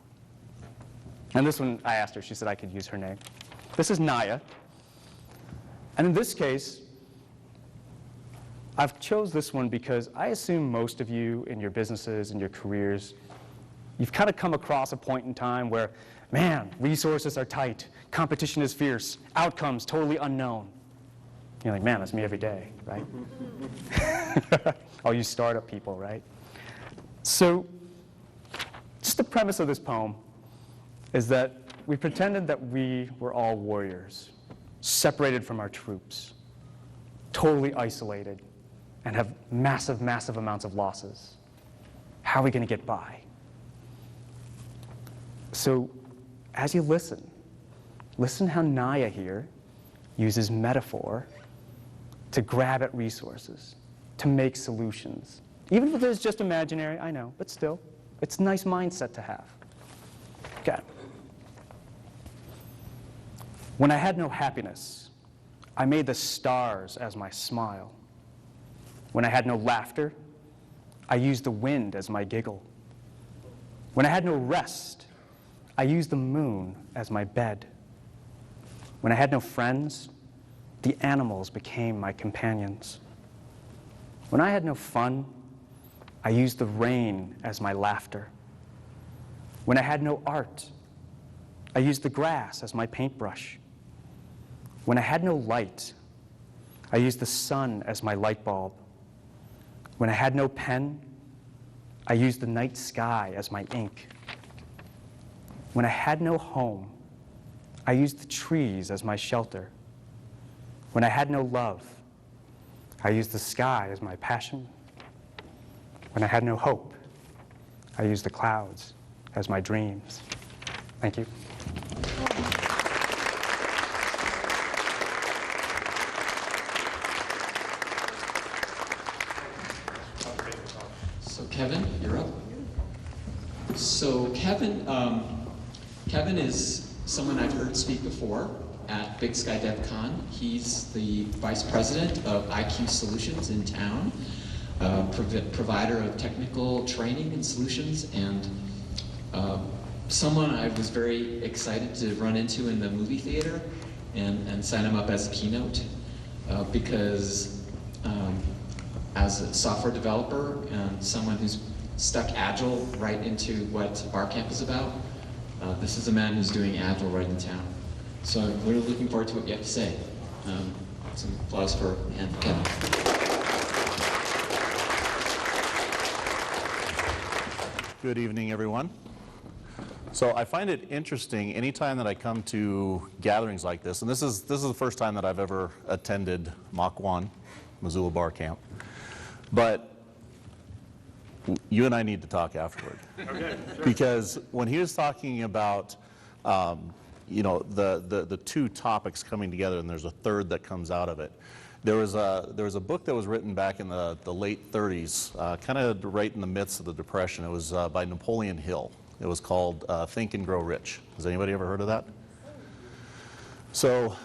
And this one, I asked her, she said I could use her name. This is Naya. And in this case, I've chose this one because I assume most of you in your businesses and your careers, you've kind of come across a point in time where, man, resources are tight, competition is fierce, outcomes totally unknown. You're like, man, that's me every day, right? All you startup people, right? So just the premise of this poem is that we pretended that we were all warriors, separated from our troops, totally isolated, and have massive, massive amounts of losses. How are we going to get by? So as you listen how Naya here uses metaphor to grab at resources, to make solutions. Even if it's just imaginary, I know, but still, it's a nice mindset to have. Okay. When I had no happiness, I made the stars as my smile. When I had no laughter, I used the wind as my giggle. When I had no rest, I used the moon as my bed. When I had no friends, the animals became my companions. When I had no fun, I used the rain as my laughter. When I had no art, I used the grass as my paintbrush. When I had no light, I used the sun as my light bulb. When I had no pen, I used the night sky as my ink. When I had no home, I used the trees as my shelter. When I had no love, I used the sky as my passion. When I had no hope, I used the clouds as my dreams. Thank you. So Kevin, you're up. So Kevin is someone I've heard speak before at Big Sky DevCon. He's the vice president of IQ Solutions in town, provider of technical training and solutions, and someone I was very excited to run into in the movie theater and sign him up as a keynote because as a software developer and someone who's stuck Agile right into what Barcamp is about, this is a man who's doing Agile right in town. So I'm really looking forward to what you have to say. Some applause for Kevin. Good evening, everyone. So I find it interesting anytime that I come to gatherings like this, and this is the first time that I've ever attended Mach 1, Missoula Barcamp, but you and I need to talk afterward. Okay, sure. Because when he was talking about you know, the two topics coming together, and there's a third that comes out of it. There was a book that was written back in the late 30s, kind of right in the midst of the Depression. It was by Napoleon Hill. It was called Think and Grow Rich. Has anybody ever heard of that? So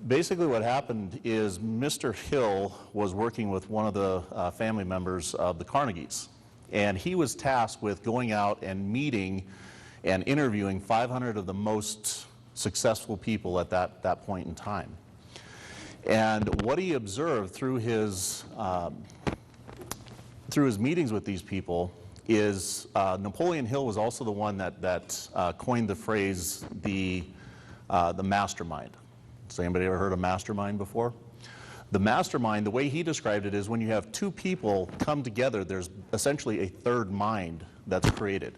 basically what happened is Mr. Hill was working with one of the family members of the Carnegies, and he was tasked with going out and meeting and interviewing 500 of the most successful people at that point in time. And what he observed through his meetings with these people is Napoleon Hill was also the one that coined the phrase the mastermind. Has anybody ever heard of mastermind before? The mastermind, the way he described it, is when you have two people come together, there's essentially a third mind that's created.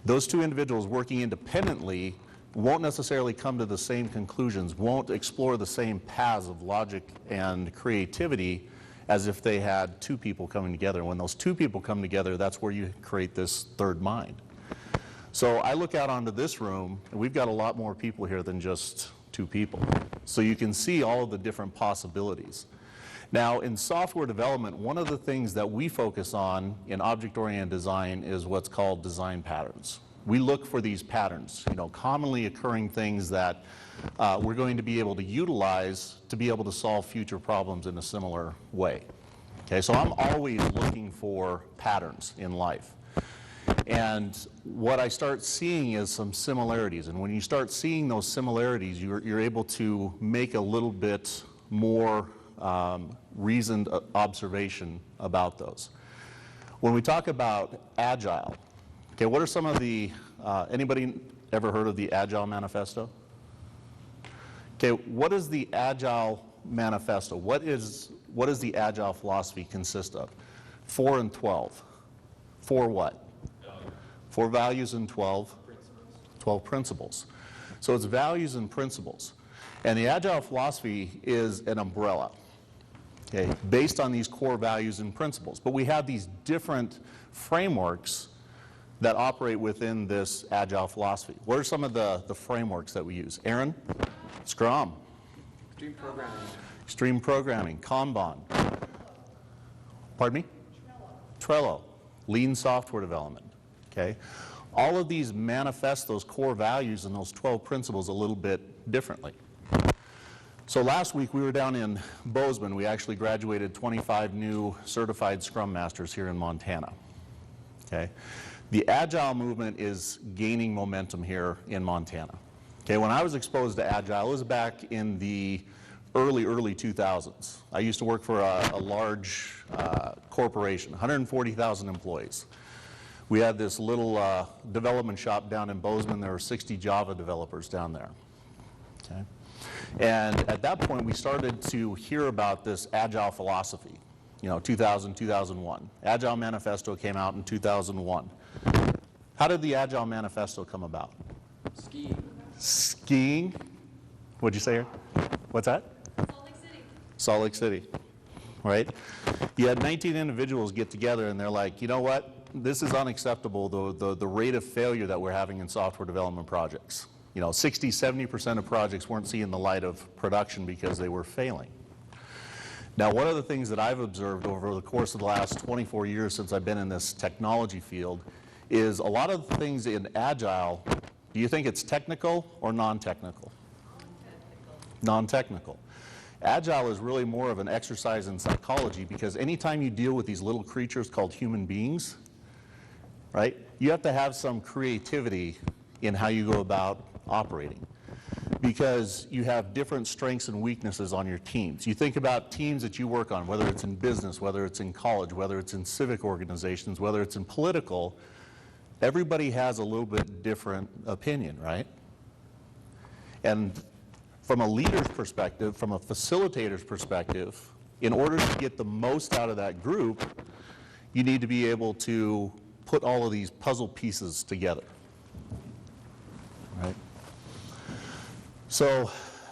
Those two individuals working independently won't necessarily come to the same conclusions, won't explore the same paths of logic and creativity as if they had two people coming together. When those two people come together, that's where you create this third mind. So I look out onto this room, and we've got a lot more people here than just two people. So you can see all of the different possibilities. Now, in software development, one of the things that we focus on in object-oriented design is what's called design patterns. We look for these patterns, you know, commonly occurring things that we're going to be able to utilize to be able to solve future problems in a similar way. Okay, so I'm always looking for patterns in life. And what I start seeing is some similarities. And when you start seeing those similarities, you're able to make a little bit more reasoned observation about those. When we talk about Agile, okay, what are some of the, anybody ever heard of the Agile Manifesto? Okay, what is the Agile Manifesto? What is the Agile philosophy consist of? 4 and 12. 4 what? 4 values and 12 principles. So it's values and principles. And the Agile philosophy is an umbrella, okay, based on these core values and principles. But we have these different frameworks that operate within this Agile philosophy. What are some of the frameworks that we use? Aaron? Scrum. Extreme programming. Extreme programming. Kanban. Pardon me? Trello. Lean software development. Okay? All of these manifest those core values and those 12 principles a little bit differently. So last week we were down in Bozeman. We actually graduated 25 new certified Scrum Masters here in Montana. Okay? The Agile movement is gaining momentum here in Montana. Okay, when I was exposed to Agile, it was back in the early 2000s. I used to work for a large corporation, 140,000 employees. We had this little development shop down in Bozeman. There were 60 Java developers down there. Okay? And at that point, we started to hear about this Agile philosophy, 2000, 2001. Agile Manifesto came out in 2001. How did the Agile Manifesto come about? Skiing. Skiing? What'd you say here? What's that? Salt Lake City. Salt Lake City, right? You had 19 individuals get together and they're like, you know what? This is unacceptable, the rate of failure that we're having in software development projects. 60, 70% of projects weren't seeing the light of production because they were failing. Now, one of the things that I've observed over the course of the last 24 years since I've been in this technology field is a lot of things in Agile, do you think it's technical or non-technical? Non-technical. Agile is really more of an exercise in psychology because anytime you deal with these little creatures called human beings, right, you have to have some creativity in how you go about operating because you have different strengths and weaknesses on your teams. You think about teams that you work on, whether it's in business, whether it's in college, whether it's in civic organizations, whether it's in political, everybody has a little bit different opinion, right? And from a leader's perspective, from a facilitator's perspective, in order to get the most out of that group, you need to be able to put all of these puzzle pieces together, right? So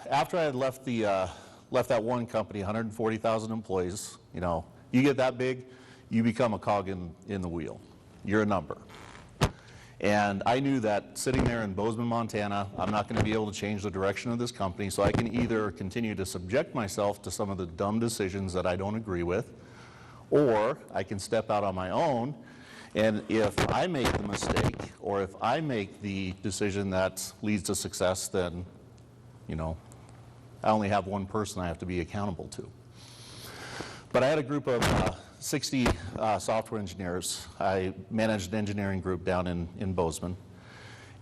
after I had left that one company, 140,000 employees, you get that big, you become a cog in the wheel. You're a number. And I knew that sitting there in Bozeman, Montana, I'm not going to be able to change the direction of this company, so I can either continue to subject myself to some of the dumb decisions that I don't agree with, or I can step out on my own, and if I make the mistake, or if I make the decision that leads to success, then, I only have one person I have to be accountable to. But I had a group of 60 software engineers. I managed an engineering group down in Bozeman.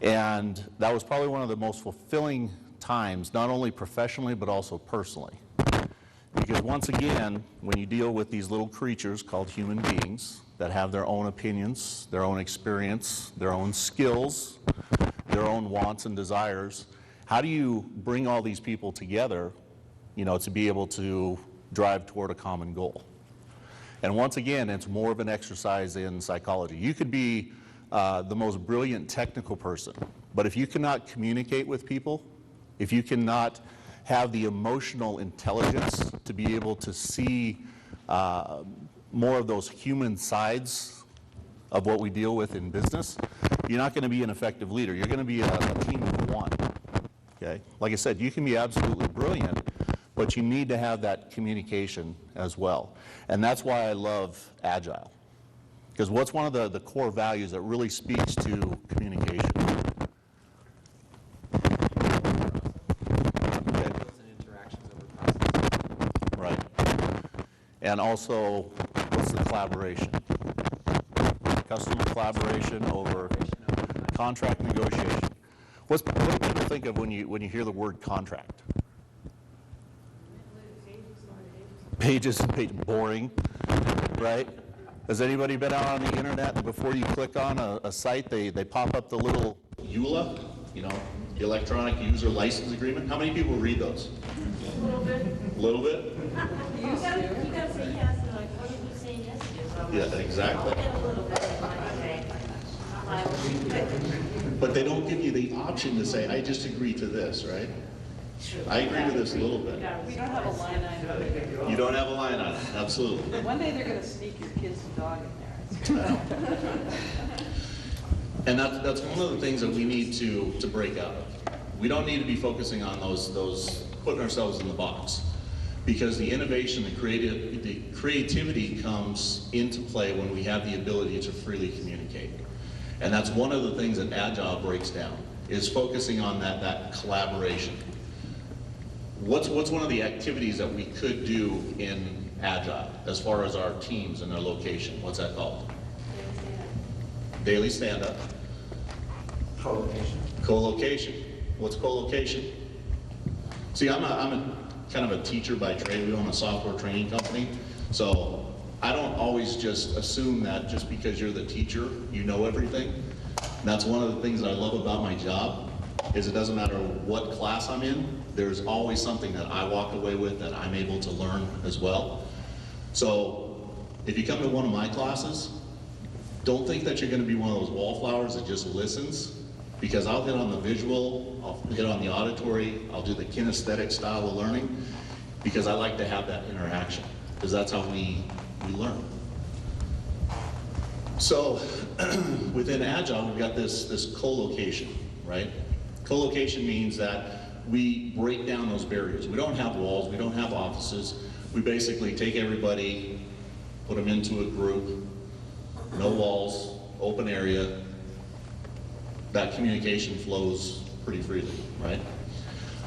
And that was probably one of the most fulfilling times, not only professionally, but also personally. Because once again, when you deal with these little creatures called human beings that have their own opinions, their own experience, their own skills, their own wants and desires, how do you bring all these people together, to be able to drive toward a common goal? And once again, it's more of an exercise in psychology. You could be the most brilliant technical person, but if you cannot communicate with people, if you cannot have the emotional intelligence to be able to see more of those human sides of what we deal with in business, you're not going to be an effective leader. You're going to be a team of one. Okay? Like I said, you can be absolutely brilliant, but you need to have that communication as well. And that's why I love Agile. Because what's one of the core values that really speaks to communication? Okay. Right. And also, what's the collaboration? Customer collaboration over contract negotiation. What do people think of when you hear the word contract? Pages and pages, boring, right? Has anybody been out on the internet and before you click on a site, they pop up the little EULA, the Electronic User License Agreement? How many people read those? A little bit. A little bit? You gotta say yes, and like, what did you say yes to? Yeah, exactly. I'll get a little bit, okay. But they don't give you the option to say, I just agree to this, right? I agree to this a little bit. We don't have a line item. You don't have a line on it, absolutely. One day they're going to sneak your kids and dog in there. And that's one of the things that we need to break out of. We don't need to be focusing on those putting ourselves in the box. Because the innovation, the creativity comes into play when we have the ability to freely communicate. And that's one of the things that Agile breaks down, is focusing on that collaboration. What's one of the activities that we could do in Agile as far as our teams and their location? What's that called? Daily stand-up. Co-location. Co-location. What's co-location? See, I'm kind of a teacher by trade. We own a software training company. So I don't always just assume that just because you're the teacher, you know everything. And that's one of the things that I love about my job, is it doesn't matter what class I'm in, there's always something that I walk away with that I'm able to learn as well. So if you come to one of my classes, don't think that you're going to be one of those wallflowers that just listens, because I'll hit on the visual, I'll hit on the auditory, I'll do the kinesthetic style of learning, because I like to have that interaction, because that's how we learn. So within Agile, we've got this co-location, right? Co-location means that we break down those barriers. We don't have walls, we don't have offices. We basically take everybody, put them into a group, no walls, open area. That communication flows pretty freely, right?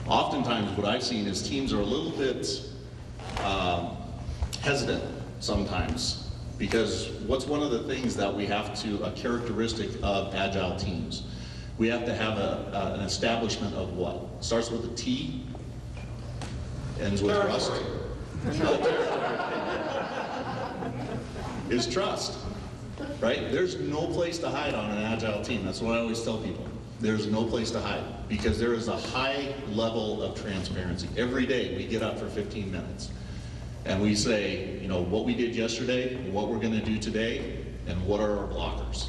Oftentimes what I've seen is teams are a little bit hesitant sometimes, because what's one of the things that we have to, a characteristic of Agile teams, we have to have an establishment of what? Starts with a T, ends with trust. Is trust, right? There's no place to hide on an Agile team. That's what I always tell people. There's no place to hide, because there is a high level of transparency. Every day we get up for 15 minutes and we say, you know, what we did yesterday, what we're going to do today, and what are our blockers.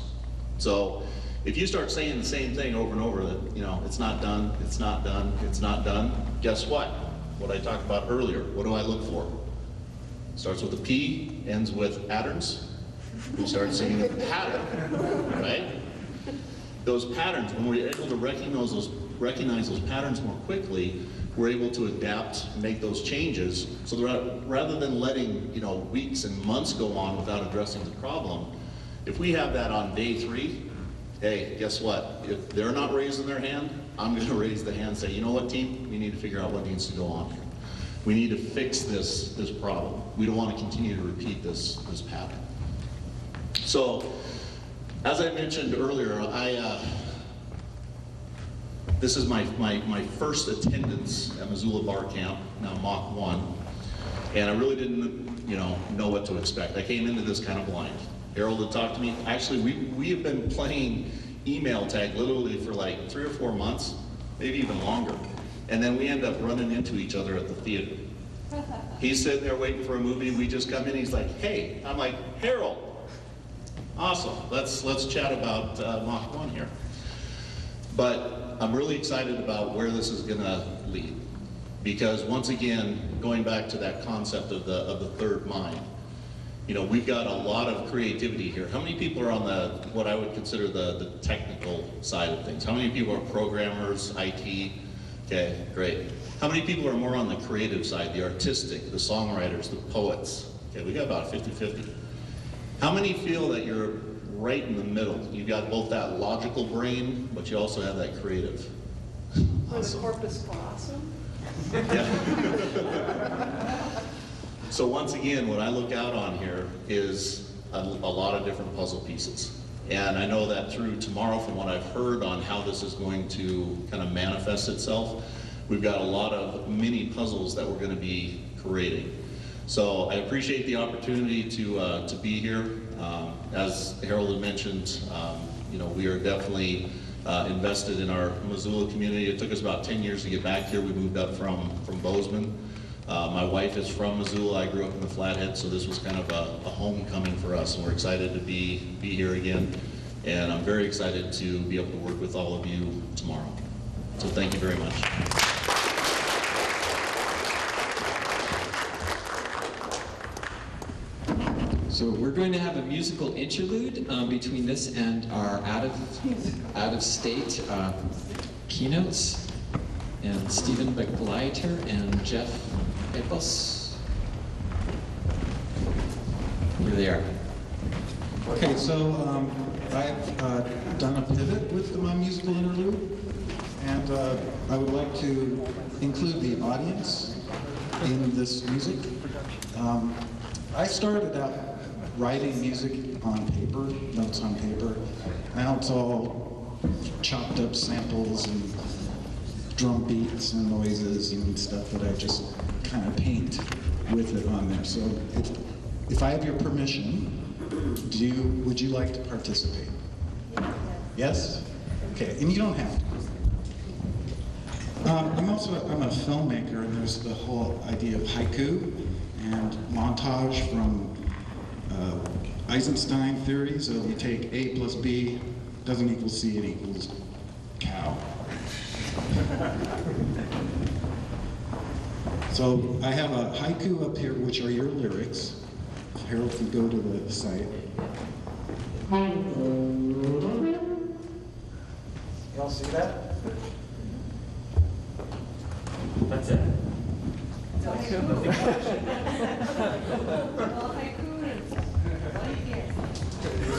So if you start saying the same thing over and over, that, you know, it's not done, it's not done, it's not done, guess what? What I talked about earlier, what do I look for? Starts with a P, ends with patterns. We start seeing a pattern, right? Those patterns, when we're able to recognize those patterns more quickly, we're able to adapt, make those changes. So rather than letting, you know, weeks and months go on without addressing the problem, if we have that on day 3, hey, guess what? If they're not raising their hand, I'm going to raise the hand and say, you know what, team? We need to figure out what needs to go on here. We need to fix this problem. We don't want to continue to repeat this pattern. So, as I mentioned earlier, this is my first attendance at Missoula Bar Camp, now Mach 1, and I really didn't, you know what to expect. I came into this kind of blind. Harold had talked to me. Actually, we have been playing email tag literally for like 3 or 4 months, maybe even longer, and then we end up running into each other at the theater. He's sitting there waiting for a movie. We just come in. He's like, "Hey," I'm like, "Harold, awesome. Let's chat about Mach 1 here." But I'm really excited about where this is going to lead, because once again, going back to that concept of the third mind, you know, we've got a lot of creativity here. How many people are on what I would consider the technical side of things? How many people are programmers, IT? Okay, great. How many people are more on the creative side, the artistic, the songwriters, the poets? Okay, we got about 50-50. How many feel that you're right in the middle? You've got both that logical brain, but you also have that creative. Or the corpus callosum? Yeah. So once again, what I look out on here is a lot of different puzzle pieces. And I know that through tomorrow, from what I've heard on how this is going to kind of manifest itself, we've got a lot of mini puzzles that we're going to be creating. So I appreciate the opportunity to be here. As Harold had mentioned, you know, we are definitely invested in our Missoula community. It took us about 10 years to get back here. We moved up from Bozeman. My wife is from Missoula. I grew up in the Flathead, so this was kind of a homecoming for us, and we're excited to be here again. And I'm very excited to be able to work with all of you tomorrow. So thank you very much. So we're going to have a musical interlude between this and our out-of-state keynotes, and Stephen Begleiter and Jeff Epos. Here they are. Okay, so I've done a pivot with my musical interlude, and I would like to include the audience in this music. I started out writing music on paper, notes on paper. Now it's all chopped up samples and drum beats and noises and stuff that I just kind of paint with it on there. So if I have your permission, would you like to participate? Yes? Okay, and you don't have to. I'm a filmmaker, and there's the whole idea of haiku and montage from Eisenstein theory. So you take A plus B doesn't equal C, it equals cow. So I have a haiku up here, which are your lyrics. If Harold can go to the site. Y'all see that? That's it.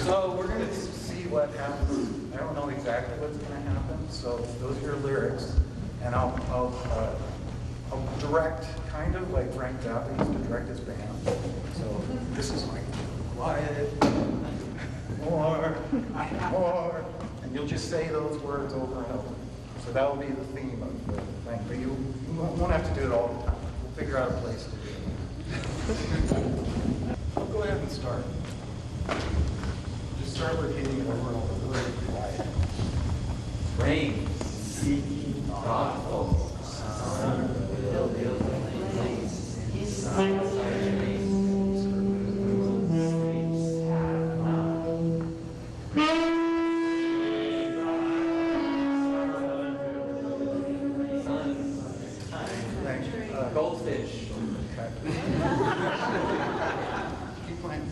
So we're going to see what happens. I don't know exactly what's going to happen. So those are your lyrics, and I'll direct, kind of like Frank Zappa used to direct his band. So this is like quiet, more, and you'll just say those words over and over. So that will be the theme of the thing. But you won't have to do it all the time. We'll figure out a place to do it. I'll go ahead and start. Just start repeating it over and over. Really quiet. Rain, seeking, thoughtful, sun, will build things, goldfish. Keep playing.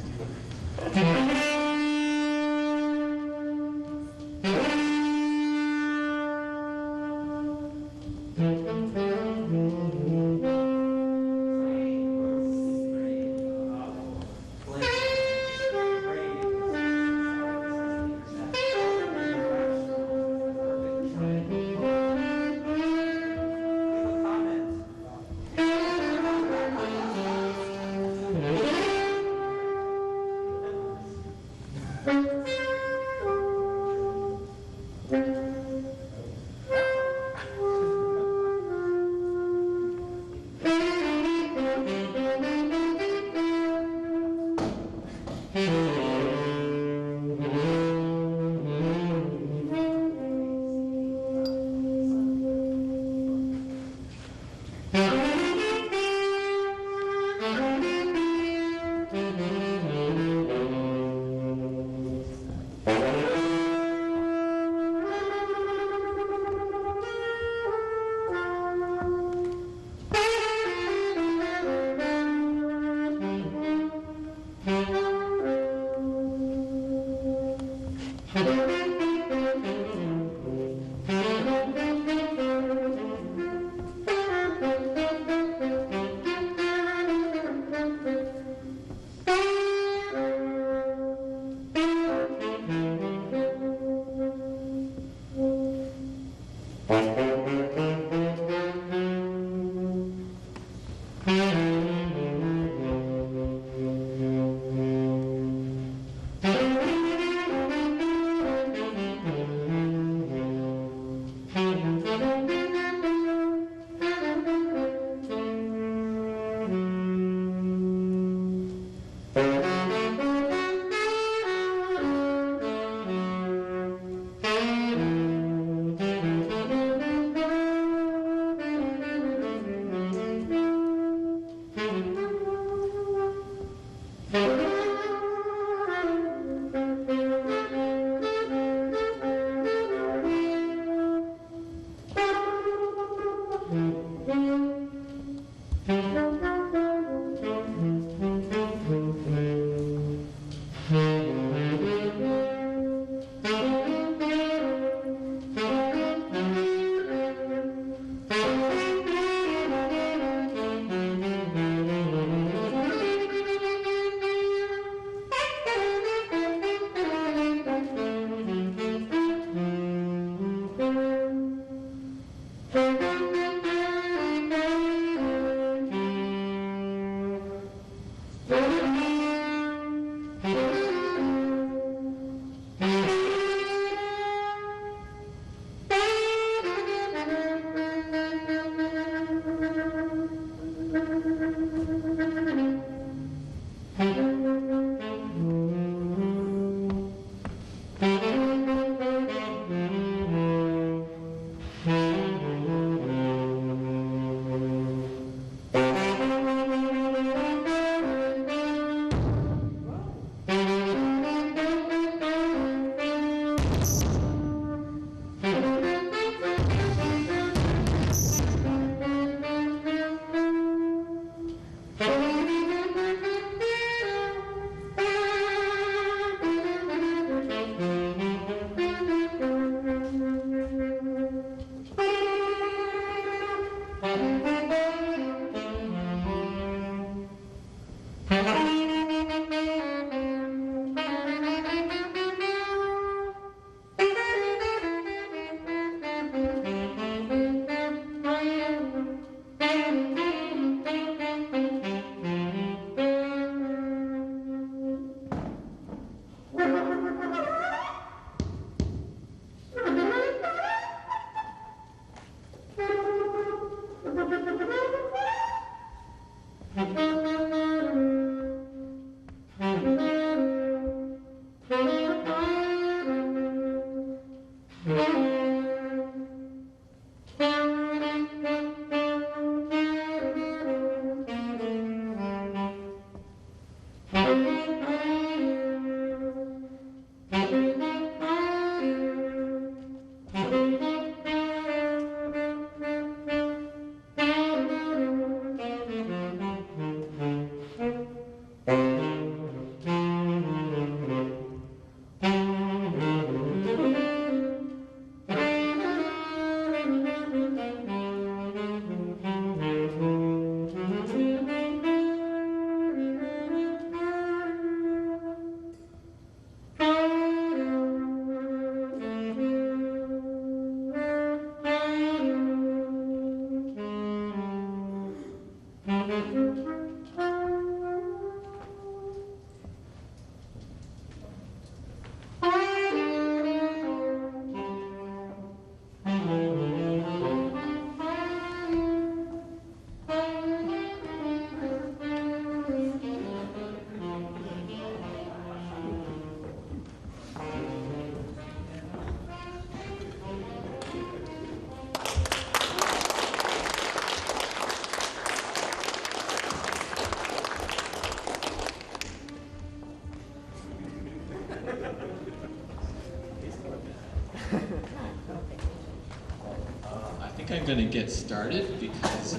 I think I'm going to get started because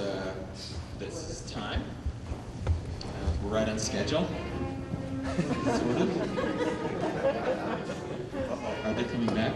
this is time. We're right on schedule. Sort of. Are they coming back?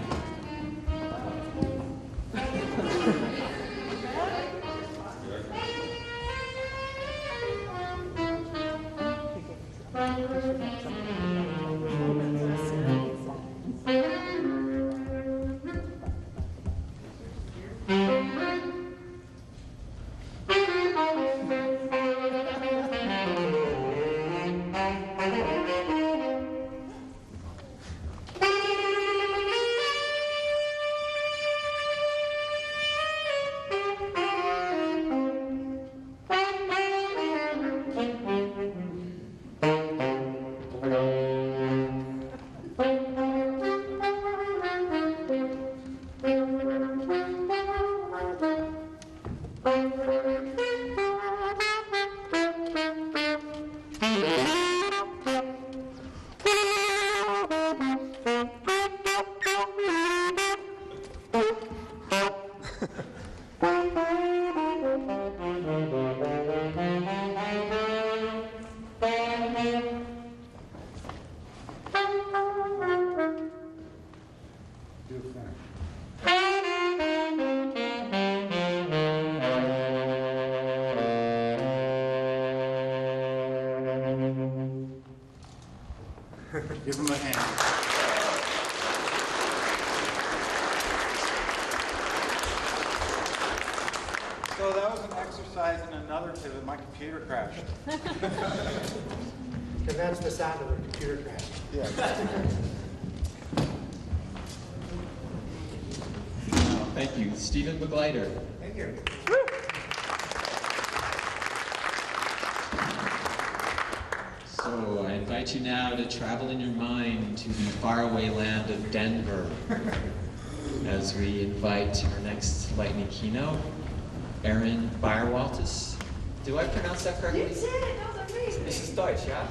Give them a hand. So that was an exercise in another pivot. My computer crashed. And that's the sound of a computer crash. Yeah. Thank you. Stephen McGlider. Thank you. So I invite you now to travel in your mind to the faraway land of Denver as we invite our next lightning keynote, Erin Bayerwaltis. Do I pronounce that correctly? You did, that was amazing. This is Deutsch, yeah?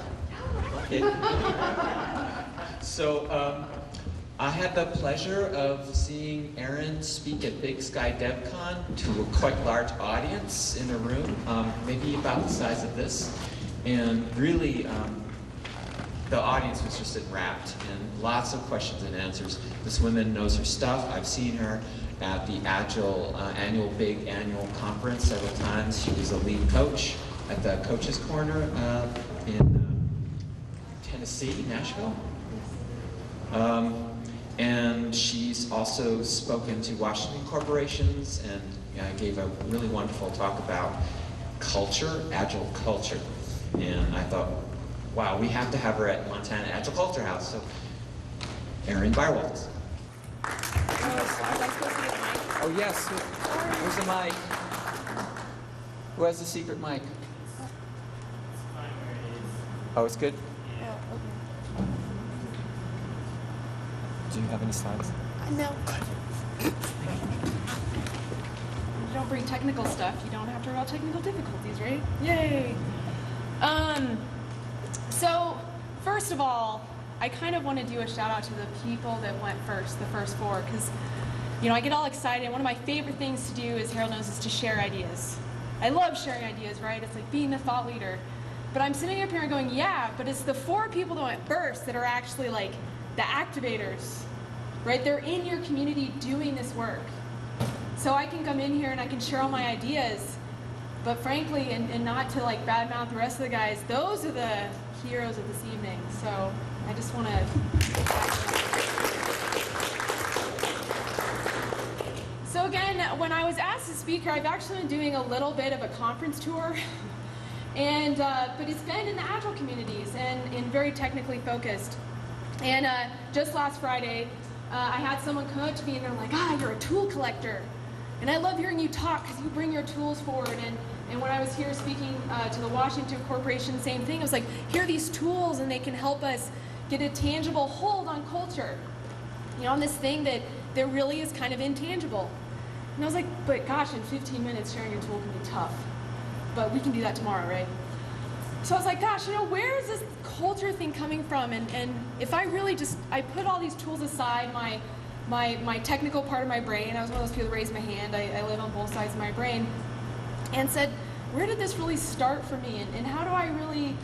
Okay. So I had the pleasure of seeing Erin speak at Big Sky DevCon to a quite large audience in a room, maybe about the size of this. And really, the audience was just enwrapped and lots of questions and answers. This woman knows her stuff. I've seen her at the Agile big annual conference several times. She was a lead coach at the Coaches Corner in Tennessee, Nashville. And she's also spoken to Washington corporations and gave a really wonderful talk about culture, Agile culture. And I thought, wow, we have to have her at Montana Agile Culture House. So, Erin Bayerwaltis. Oh yes, where's the mic? Who has the secret mic? Oh, it's good? Do you have any slides? No. You don't bring technical stuff, you don't have to worry about technical difficulties, right? Yay! So, first of all, I kind of want to do a shout out to the people that went first, the first four, because, you know, I get all excited. One of my favorite things to do, as Harold knows, is to share ideas. I love sharing ideas, right? It's like being the thought leader. But I'm sitting up here and going, yeah, but it's the four people that went first that are actually like the activators, right? They're in your community doing this work. So I can come in here and I can share all my ideas, but frankly, and not to like badmouth the rest of the guys, those are the heroes of this evening. So I just want to. So again, when I was asked to speak here, I've actually been doing a little bit of a conference tour, and but it's been in the Agile communities and very technically focused. And just last Friday, I had someone come up to me and they're like, you're a tool collector. And I love hearing you talk because you bring your tools forward. And when I was here speaking to the Washington Corporation, same thing. I was like, here are these tools and they can help us get a tangible hold on culture. You know, on this thing that really is kind of intangible. And I was like, but gosh, in 15 minutes sharing a tool can be tough. But we can do that tomorrow, right? So I was like, gosh, you know, where is this culture thing coming from? And if I really I put all these tools aside, my my technical part of my brain. I was one of those people that raised my hand. I live on both sides of my brain. And said, where did this really start for me? And how do I really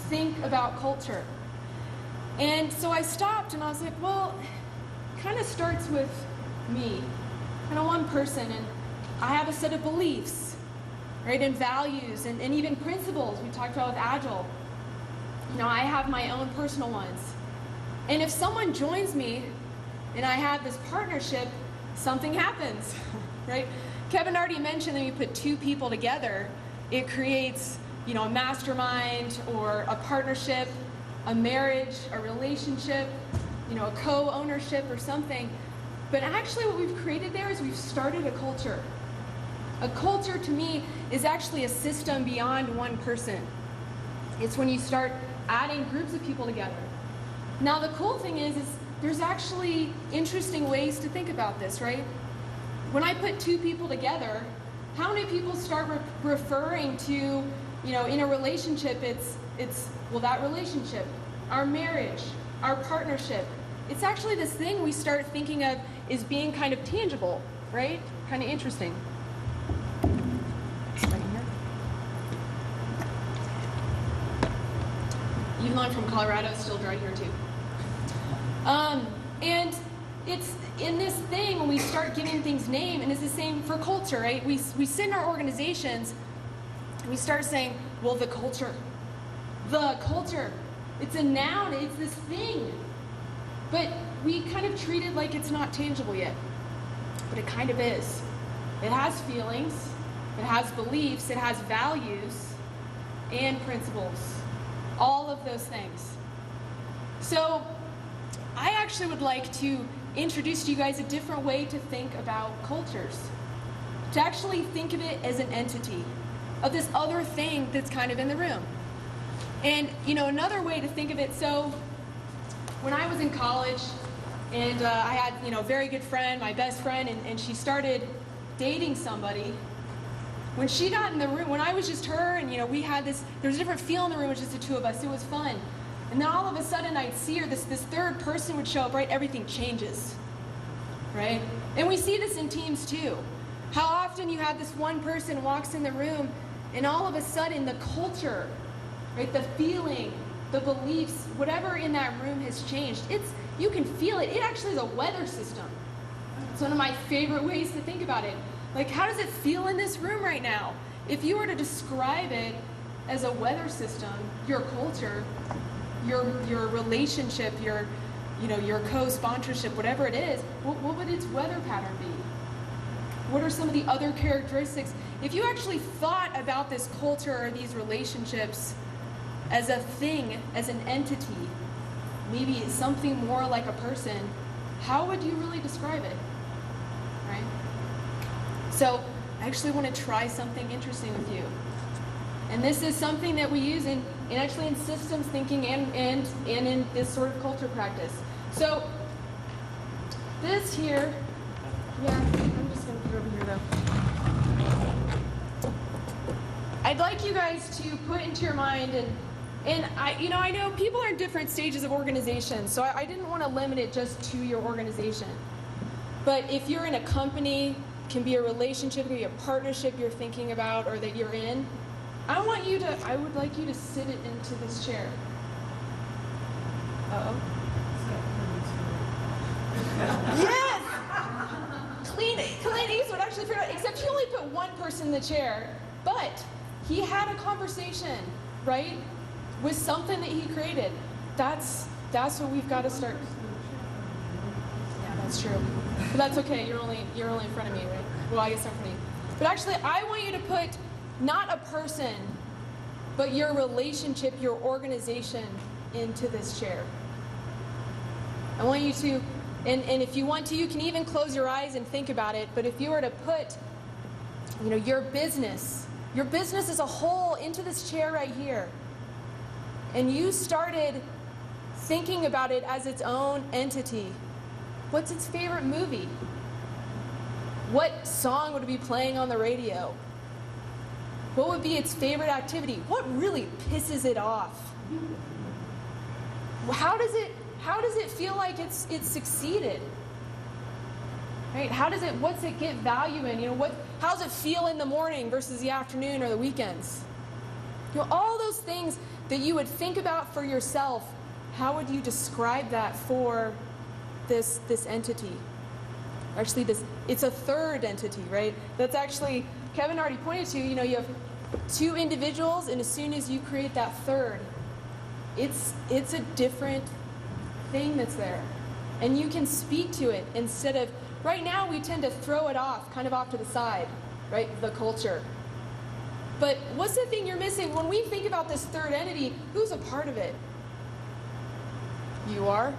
think about culture? And so I stopped and I was like, well, it kind of starts with me, kind of one person. And I have a set of beliefs, right, and values, and even principles we talked about with Agile. You know, I have my own personal ones. And if someone joins me and I have this partnership, something happens, right? Kevin already mentioned that you put two people together, it creates, you know, a mastermind or a partnership, a marriage, a relationship, you know, a co-ownership or something. But actually what we've created there is we've started a culture. A culture to me is actually a system beyond one person. It's when you start adding groups of people together. Now the cool thing is there's actually interesting ways to think about this, right? When I put two people together, how many people start referring to, you know, in a relationship, it's well, that relationship, our marriage, our partnership. It's actually this thing we start thinking of as being kind of tangible, right? Kind of interesting. Even though I'm from Colorado, it's still dry here too. And it's in this thing when we start giving things name, and it's the same for culture, right? We sit in our organizations and we start saying, well, the culture. It's a noun, it's this thing. But we kind of treat it like it's not tangible yet. But it kind of is. It has feelings, it has beliefs, it has values and principles. All of those things. So I actually would like to introduce to you guys a different way to think about cultures. To actually think of it as an entity, of this other thing that's kind of in the room. And, you know, another way to think of it, so when I was in college, and I had, you know, a very good friend, my best friend, and she started dating somebody. When she got in the room, when I was just her, and, you know, we had this, there was a different feel in the room, it was just the two of us, it was fun. And then all of a sudden I'd see her, this third person would show up, right? Everything changes, right? And we see this in teams too. How often you have this one person walks in the room and all of a sudden the culture, right? The feeling, the beliefs, whatever in that room has changed. You can feel it. It actually is a weather system. It's one of my favorite ways to think about it. Like, how does it feel in this room right now? If you were to describe it as a weather system, your culture, your relationship, your co-sponsorship, whatever it is, what would its weather pattern be? What are some of the other characteristics? If you actually thought about this culture or these relationships as a thing, as an entity, maybe it's something more like a person, how would you really describe it, right? So I actually want to try something interesting with you. And this is something that we use in actually in systems thinking and in this sort of culture practice. So this here, yeah, I'm just going to put it over here though. I'd like you guys to put into your mind, and I know people are in different stages of organization, so I didn't want to limit it just to your organization. But if you're in a company, it can be a relationship, it can be a partnership you're thinking about or that you're in, I would like you to sit it into this chair. Uh-oh. Yes! Clint Eastwood actually figured out, except he only put one person in the chair, but he had a conversation, right, with something that he created. That's what we've got to start. Yeah, that's true. But that's okay, you're only in front of me, right? Well, I guess I'm in front of you. But actually, I want you to put not a person, but your relationship, your organization into this chair. I want you to, and if you want to, you can even close your eyes and think about it, but if you were to put, your business as a whole into this chair right here, and you started thinking about it as its own entity, what's its favorite movie? What song would it be playing on the radio? What would be its favorite activity? What really pisses it off? How does it feel like it's succeeded? right? What's it get value in? How does it feel in the morning versus the afternoon or the weekends? All those things that you would think about for yourself, how would you describe that for this entity? Actually, it's a third entity, right? That's actually, Kevin already pointed to, you have two individuals, and as soon as you create that third, it's a different thing that's there. And you can speak to it instead of, right now we tend to throw it off, kind of off to the side, right? The culture. But what's the thing you're missing? When we think about this third entity, who's a part of it? You are,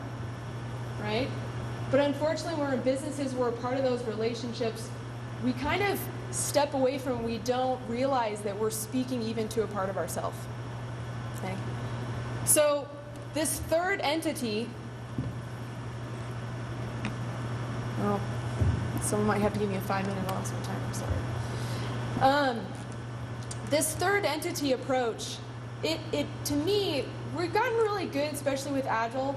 right? But unfortunately, we're in businesses, we're a part of those relationships. We kind of step away from, we don't realize that we're speaking even to a part of ourselves. Okay? So this third entity, well, someone might have to give me a 5-minute loss sometime, I'm sorry. This third entity approach, to me, we've gotten really good, especially with Agile,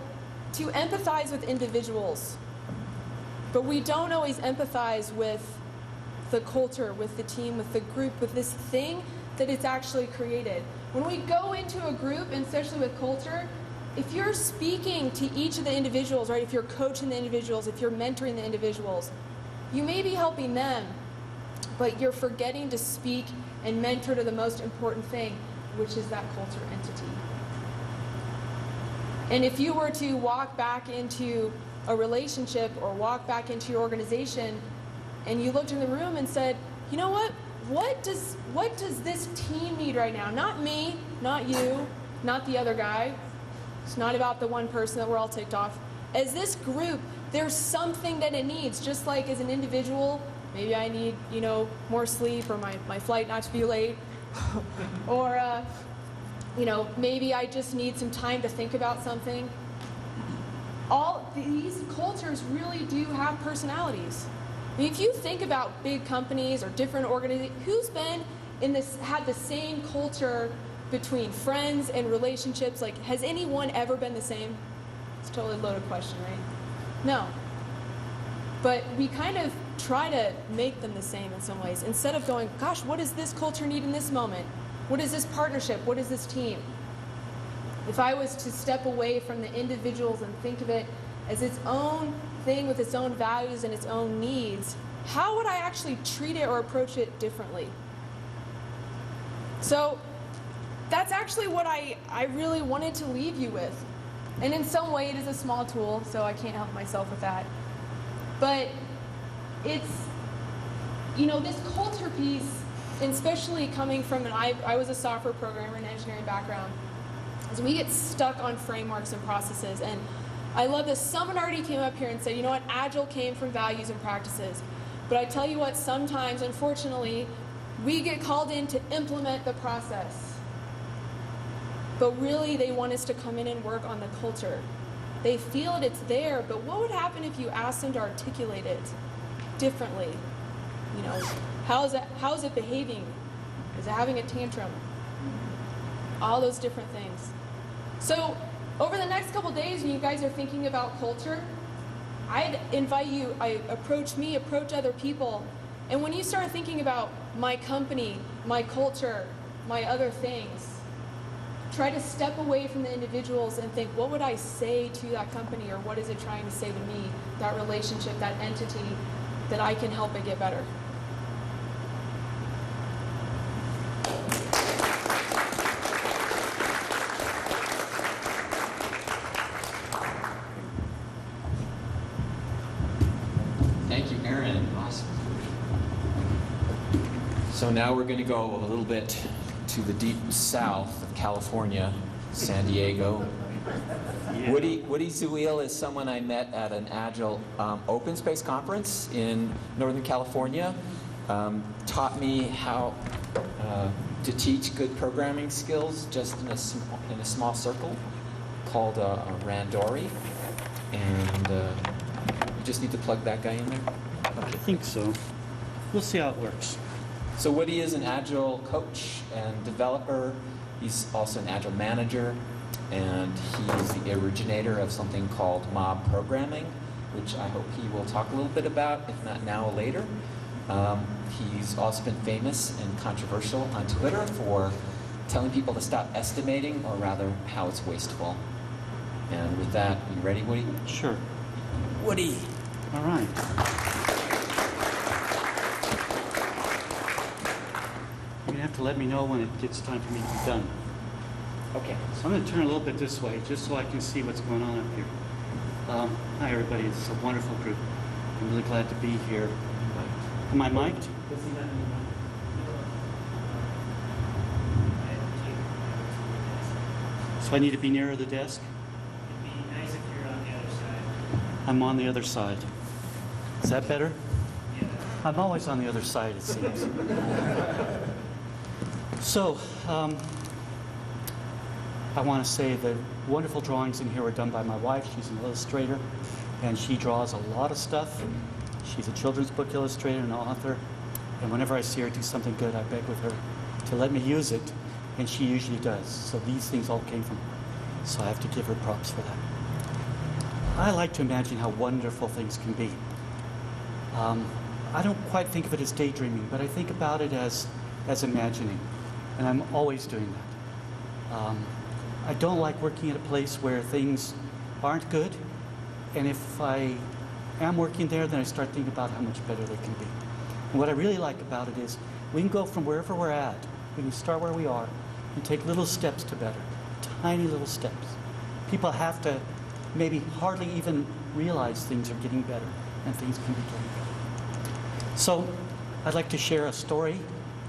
to empathize with individuals. But we don't always empathize with the culture, with the team, with the group, with this thing that it's actually created. When we go into a group, and especially with culture, if you're speaking to each of the individuals, right, if you're coaching the individuals, if you're mentoring the individuals, you may be helping them, but you're forgetting to speak and mentor to the most important thing, which is that culture entity. And if you were to walk back into a relationship or walk back into your organization and you looked in the room and said, you know what does this team need right now? Not me, not you, not the other guy. It's not about the one person that we're all ticked off. As this group, there's something that it needs, just like as an individual, maybe I need, more sleep or my flight not to be late. Or, maybe I just need some time to think about something. All these cultures really do have personalities. I mean, if you think about big companies or different organizations, who's had the same culture between friends and relationships? Like, has anyone ever been the same? It's a totally loaded question, right? No. But we kind of try to make them the same in some ways. Instead of going, gosh, what does this culture need in this moment? What is this partnership? What is this team? If I was to step away from the individuals and think of it as its own thing with its own values and its own needs, how would I actually treat it or approach it differently? So that's actually what I really wanted to leave you with. And in some way it is a small tool, so I can't help myself with that. But it's, this culture piece, and especially coming from, I was a software programmer and engineering background, is we get stuck on frameworks and processes. And I love this. Someone already came up here and said, Agile came from values and practices. But I tell you what, sometimes, unfortunately, we get called in to implement the process. But really, they want us to come in and work on the culture. They feel it's there, but what would happen if you asked them to articulate it differently? How is it behaving? Is it having a tantrum? All those different things. So over the next couple days, when you guys are thinking about culture, I'd invite you, approach other people. And when you start thinking about my company, my culture, my other things, try to step away from the individuals and think, what would I say to that company, or what is it trying to say to me, that relationship, that entity, that I can help it get better. Thank you, Aaron. Awesome. So now we're going to go a little bit to the deep south of California, San Diego. Woody Zuil is someone I met at an Agile open space conference in Northern California. Taught me how to teach good programming skills just in a small circle called Randori. And you just need to plug that guy in there? I think so. We'll see how it works. So Woody is an Agile coach and developer. He's also an Agile manager, and he's the originator of something called mob programming, which I hope he will talk a little bit about, if not now, later. He's also been famous and controversial on Twitter for telling people to stop estimating, or rather, how it's wasteful. And with that, are you ready, Woody? Sure. Woody! All right. You're going to have to let me know when it gets time for me to be done. Okay. So I'm going to turn a little bit this way, just so I can see what's going on up here. Hi, everybody. It's a wonderful group. I'm really glad to be here. Am I mic'd? So I need to be nearer the desk? It'd be nice if you're on the other side. I'm on the other side. Is that better? Yeah. I'm always on the other side, it seems. So, I want to say the wonderful drawings in here were done by my wife. She's an illustrator, and she draws a lot of stuff. She's a children's book illustrator and author, and whenever I see her do something good, I beg with her to let me use it, and she usually does. So these things all came from her. So I have to give her props for that. I like to imagine how wonderful things can be. I don't quite think of it as daydreaming, but I think about it as imagining, and I'm always doing that. I don't like working at a place where things aren't good, and if I am working there, then I start thinking about how much better they can be. And what I really like about it is we can go from wherever we're at, we can start where we are, and take little steps to better, tiny little steps. People have to maybe hardly even realize things are getting better, and things can be getting better. So I'd like to share a story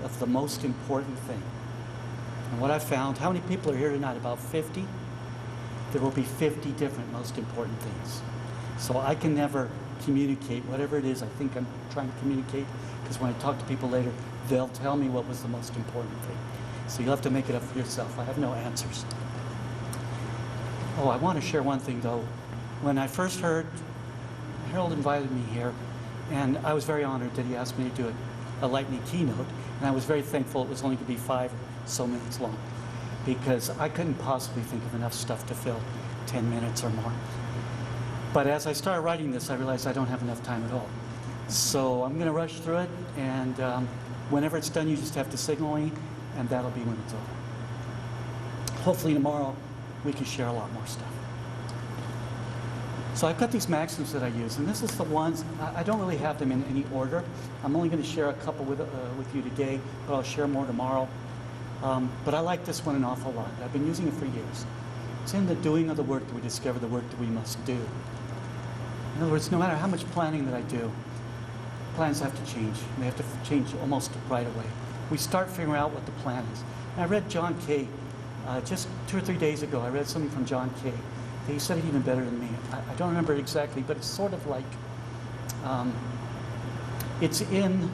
of the most important thing. And what I found, how many people are here tonight? About 50? There will be 50 different most important things. So I can never communicate whatever it is I think I'm trying to communicate, because when I talk to people later, they'll tell me what was the most important thing. So you'll have to make it up for yourself. I have no answers. Oh, I want to share one thing though. When I first heard, Harold invited me here, and I was very honored that he asked me to do a lightning keynote, and I was very thankful it was only going to be 5 or so minutes long, because I couldn't possibly think of enough stuff to fill 10 minutes or more. But as I started writing this, I realized I don't have enough time at all. So I'm going to rush through it, and whenever it's done, you just have to signal me, and that'll be when it's over. Hopefully tomorrow we can share a lot more stuff. So I've got these maxims that I use, and this is the ones, I don't really have them in any order. I'm only going to share a couple with you today, but I'll share more tomorrow. But I like this one an awful lot. I've been using it for years. It's in the doing of the work that we discover the work that we must do. In other words, no matter how much planning that I do, plans have to change. They have to change almost right away. We start figuring out what the plan is. And I read John Kay just 2 or 3 days ago. I read something from John Kay. He said it even better than me. I don't remember it exactly, but it's sort of like, it's in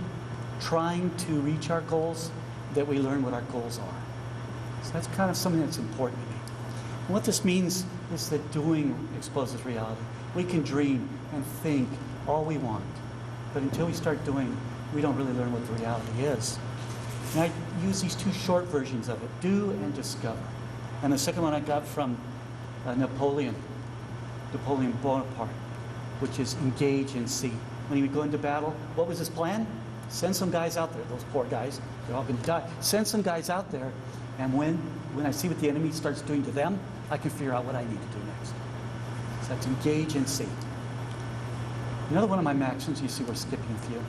trying to reach our goals that we learn what our goals are. So that's kind of something that's important to me. And what this means is that doing exposes reality. We can dream and think all we want, but until we start doing, we don't really learn what the reality is. And I use these 2 short versions of it, do and discover. And the second one I got from Napoleon Bonaparte, which is engage and see. When he would go into battle, what was his plan? Send some guys out there, those poor guys, they're all going to die. Send some guys out there, and when I see what the enemy starts doing to them, I can figure out what I need to do next. So that's engage and see. Another one of my maxims, you see we're skipping a few,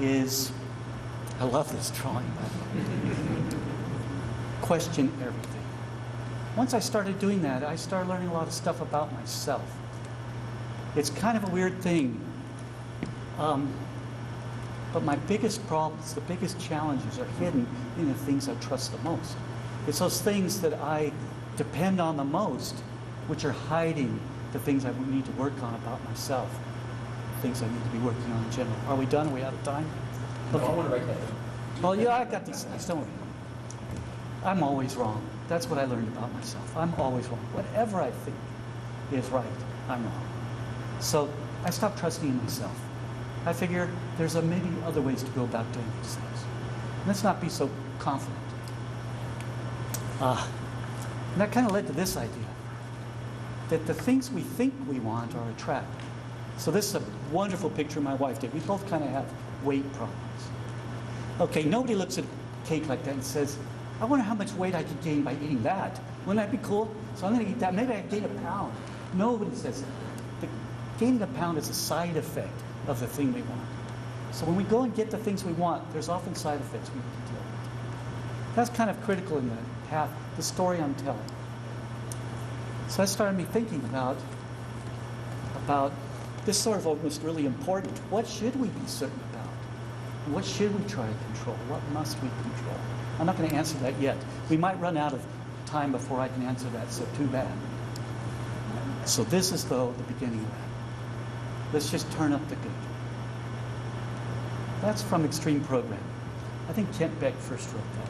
is, I love this drawing, by the way. Question everything. Once I started doing that, I started learning a lot of stuff about myself. It's kind of a weird thing. But my biggest problems, the biggest challenges are hidden in the things I trust the most. It's those things that I depend on the most, which are hiding the things I need to work on about myself, things I need to be working on in general. Are we done? Are we out of time? No, I want to write that down. Well, yeah, I got these things, don't worry. I'm always wrong. That's what I learned about myself. I'm always wrong. Whatever I think is right, I'm wrong. So I stopped trusting in myself. I figure there's maybe other ways to go about doing these things. Let's not be so confident. And that kind of led to this idea, that the things we think we want are attractive. So this is a wonderful picture my wife did. We both kind of have weight problems. Okay, nobody looks at cake like that and says, I wonder how much weight I could gain by eating that. Wouldn't that be cool? So I'm going to eat that. Maybe I could gain a pound. Nobody says that. Gaining a pound is a side effect of the thing we want. So when we go and get the things we want, there's often side effects we need to deal with. That's kind of critical in the path, the story I'm telling. So that started me thinking about this sort of almost really important. What should we be certain about? What should we try to control? What must we control? I'm not going to answer that yet. We might run out of time before I can answer that, so too bad. So this is, though, the beginning of that. Let's just turn up the good. That's from Extreme Programming. I think Kent Beck first wrote that.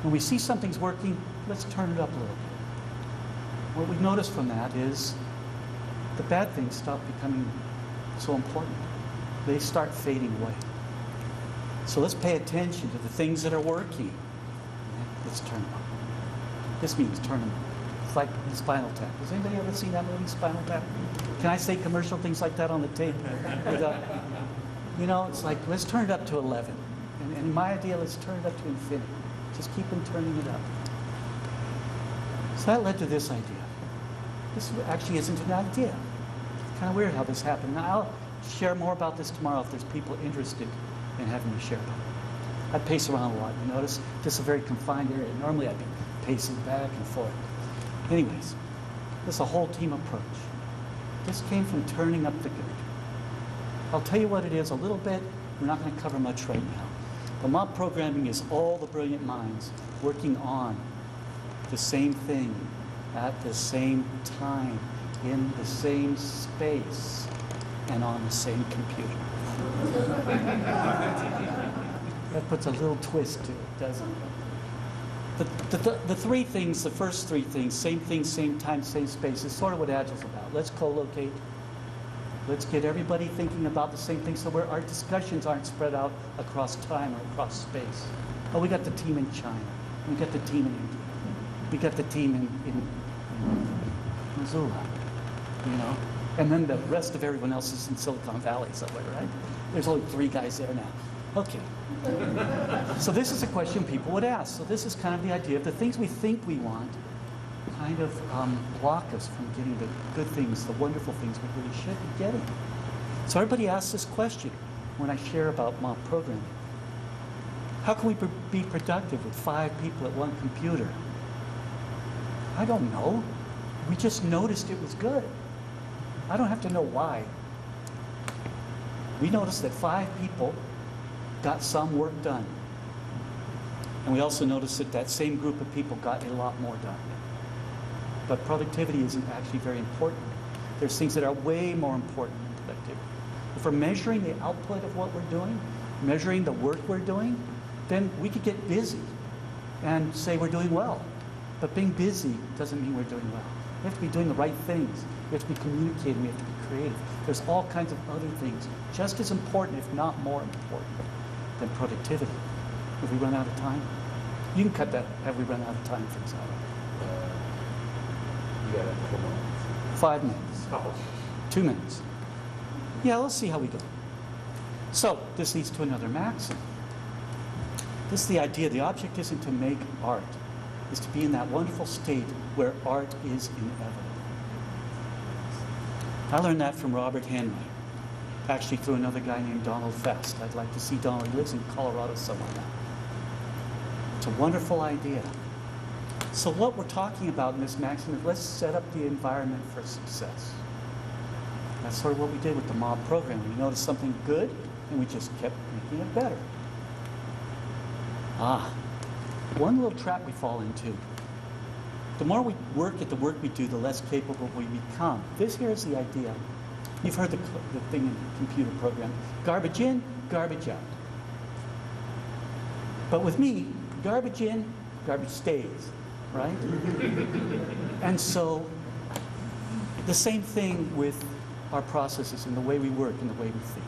When we see something's working, let's turn it up a little bit. What we notice from that is the bad things stop becoming so important. They start fading away. So let's pay attention to the things that are working. Let's turn them up. This means turn them up. It's like Spinal Tap. Has anybody ever seen that movie, Spinal Tap? Can I say commercial things like that on the tape? You know, it's like, let's turn it up to 11. And my idea, let's turn it up to infinity. Just keep on turning it up. So that led to this idea. This actually isn't an idea. It's kind of weird how this happened. Now, I'll share more about this tomorrow if there's people interested in having me share about it. I pace around a lot. You notice this is a very confined area. Normally I'd be pacing back and forth. Anyways, this is a whole team approach. This came from turning up the good. I'll tell you what it is a little bit. We're not going to cover much right now. The mob programming is all the brilliant minds working on the same thing at the same time in the same space and on the same computer. That puts a little twist to it, doesn't it? The three things, the first three things, same time, same space, is sort of what Agile's about. Let's co-locate. Let's get everybody thinking about the same thing so where our discussions aren't spread out across time or across space. Oh, we got the team in China. We got the team in India. We got the team in Missoula, you know? And then the rest of everyone else is in Silicon Valley somewhere, right? There's only 3 guys there now. Okay. So this is a question people would ask. So this is kind of the idea of the things we think we want kind of block us from getting the good things, the wonderful things we really should be getting. So everybody asks this question when I share about mob programming. How can we be productive with 5 people at one computer? I don't know. We just noticed it was good. I don't have to know why. We noticed that 5 people got some work done. And we also noticed that that same group of people got a lot more done. But productivity isn't actually very important. There's things that are way more important than productivity. If we're measuring the output of what we're doing, measuring the work we're doing, then we could get busy and say we're doing well. But being busy doesn't mean we're doing well. We have to be doing the right things. We have to be communicating. We have to be creative. There's all kinds of other things just as important, if not more important, than productivity. Have we run out of time? You can cut that, have we run out of time, things out. 5 minutes. 2 minutes. Yeah, let's see how we go. So, this leads to another maxim. This is the idea. The object isn't to make art. It's to be in that wonderful state where art is inevitable. I learned that from Robert Henry, actually through another guy named Donald Fest. I'd like to see Donald. He lives in Colorado somewhere now. It's a wonderful idea. So what we're talking about in this maxim is let's set up the environment for success. That's sort of what we did with the mob program. We noticed something good, and we just kept making it better. One little trap we fall into. The more we work at the work we do, the less capable we become. This here is the idea. You've heard the thing in computer programming. Garbage in, garbage out. But with me, garbage in, garbage stays, right? And so the same thing with our processes and the way we work and the way we think.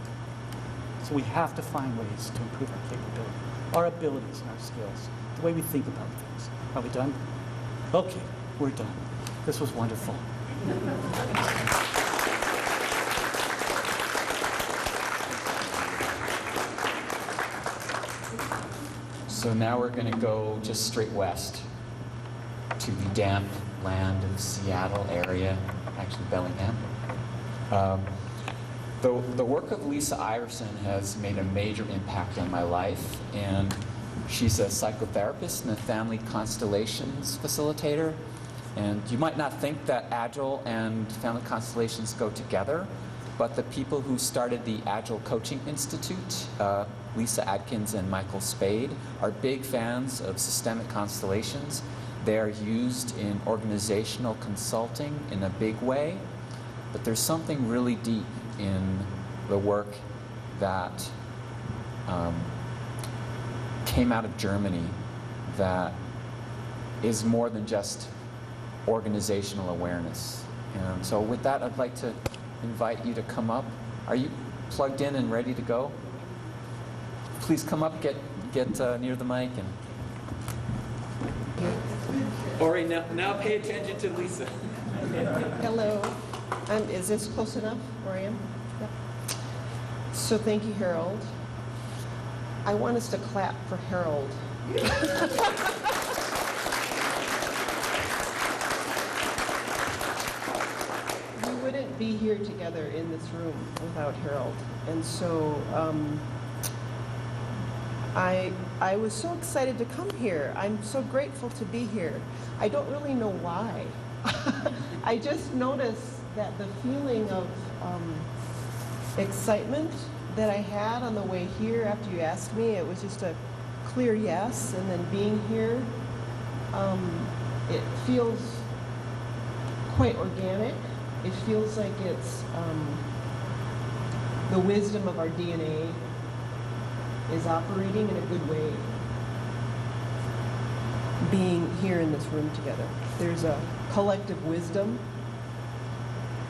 So we have to find ways to improve our capability, our abilities and our skills, the way we think about things. Are we done? Okay, we're done. This was wonderful. so now we're going to go just straight west to the damp land of Seattle area, actually Bellingham. The work of Lisa Iverson has made a major impact on my life, and she's a psychotherapist and a family constellations facilitator. And you might not think that Agile and family constellations go together, but the people who started the Agile Coaching Institute, Lisa Adkins and Michael Spade, are big fans of systemic constellations. They are used in organizational consulting in a big way, but there's something really deep in the work that came out of Germany that is more than just organizational awareness. And so with that, I'd like to invite you to come up. Are you plugged in and ready to go? Please come up, get near the mic. Ori, now pay attention to Lisa. Hello. Is this close enough where I am? Yep. So thank you, Harold. I want us to clap for Harold. We wouldn't be here together in this room without Harold. And so I was so excited to come here. I'm so grateful to be here. I don't really know why. I just noticed that the feeling of excitement that I had on the way here after you asked me, it was just a clear yes, and then being here, it feels quite organic. It feels like it's the wisdom of our DNA is operating in a good way, being here in this room together. There's a collective wisdom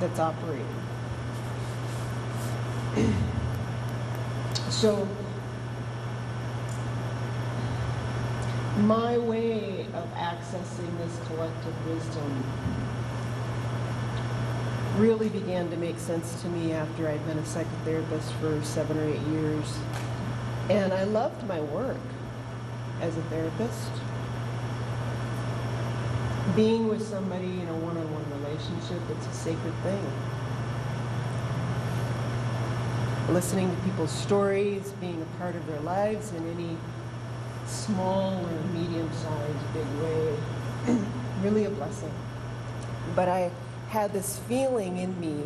that's operating. So my way of accessing this collective wisdom really began to make sense to me after I'd been a psychotherapist for 7 or 8 years. And I loved my work as a therapist. Being with somebody in a one-on-one relationship, it's a sacred thing. Listening to people's stories, being a part of their lives in any small or medium-sized, big way, really a blessing. But I had this feeling in me,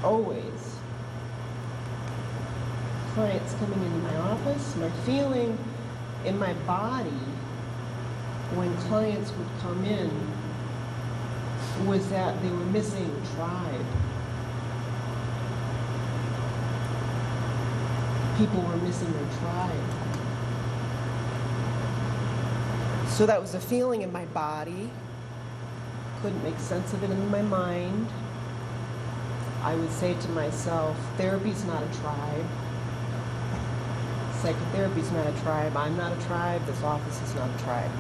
always, clients coming into my office, my feeling in my body when clients would come in was that they were missing tribe. People were missing their tribe. So that was a feeling in my body. Couldn't make sense of it in my mind. I would say to myself, therapy's not a tribe. Psychotherapy's not a tribe. I'm not a tribe. This office is not a tribe.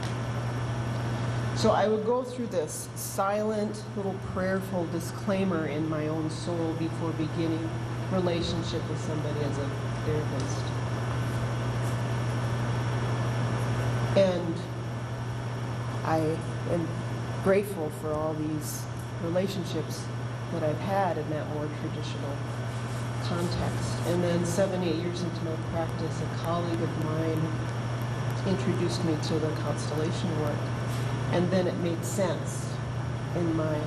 So I would go through this silent, little prayerful disclaimer in my own soul before beginning relationship with somebody as a therapist. And I am grateful for all these relationships that I've had in that more traditional context. And then 7, 8 years into my practice, a colleague of mine introduced me to the constellation work. And then it made sense in my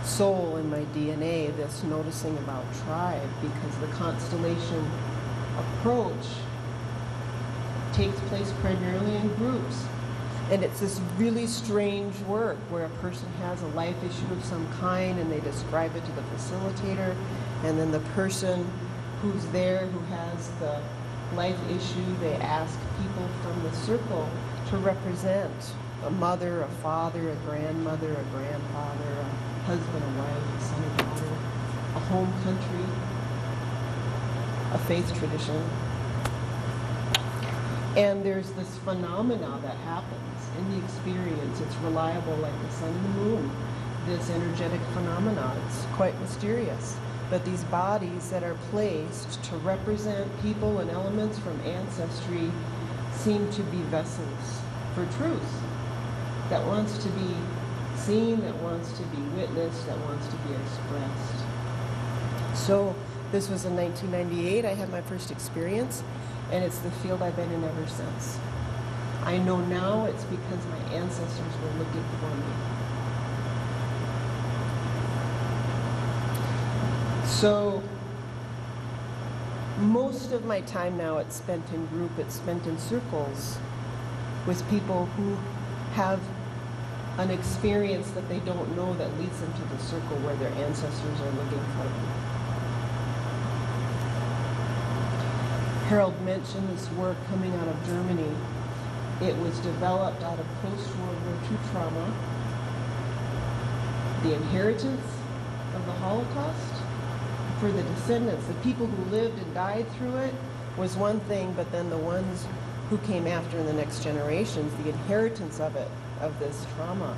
soul, in my DNA, this noticing about tribe, because the constellation approach takes place primarily in groups. And it's this really strange work where a person has a life issue of some kind and they describe it to the facilitator, and then the person who's there who has the life issue, they ask people from the circle to represent a mother, a father, a grandmother, a grandfather, a husband, a wife, a son, a daughter, a home country, a faith tradition. And there's this phenomena that happens in the experience. It's reliable like the sun and the moon, this energetic phenomena. It's quite mysterious. But these bodies that are placed to represent people and elements from ancestry seem to be vessels for truth, that wants to be seen, that wants to be witnessed, that wants to be expressed. So this was in 1998. I had my first experience, and it's the field I've been in ever since. I know now it's because my ancestors were looking for me. So most of my time now, it's spent in group, it's spent in circles with people who have an experience that they don't know that leads them to the circle where their ancestors are looking for them. Harold mentioned this work coming out of Germany. It was developed out of post-World War II trauma, the inheritance of the Holocaust for the descendants. The people who lived and died through it was one thing, but then the ones who came after in the next generations, the inheritance of it, of this trauma.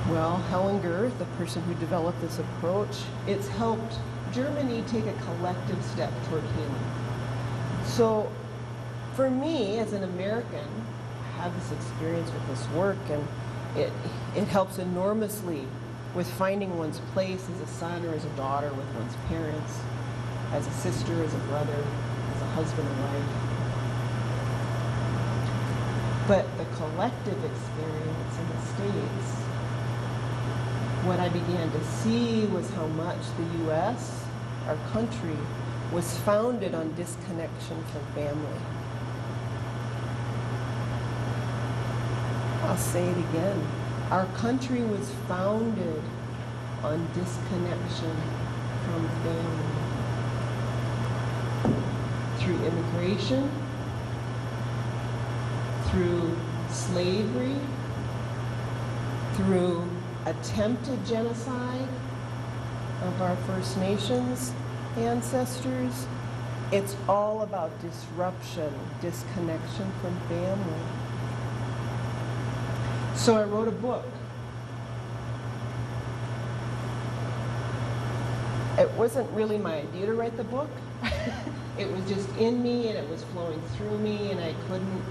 Well, Hellinger, the person who developed this approach, it's helped Germany take a collective step toward healing. So for me, as an American, I have this experience with this work, and it helps enormously with finding one's place as a son or as a daughter with one's parents, as a sister, as a brother, as a husband and wife. But the collective experience in the States, what I began to see was how much the U.S., our country, was founded on disconnection from family. I'll say it again. Our country was founded on disconnection from family. Through immigration, through slavery, through attempted genocide of our First Nations ancestors. It's all about disruption, disconnection from family. So I wrote a book. It wasn't really my idea to write the book. It was just in me, and it was flowing through me, and I couldn't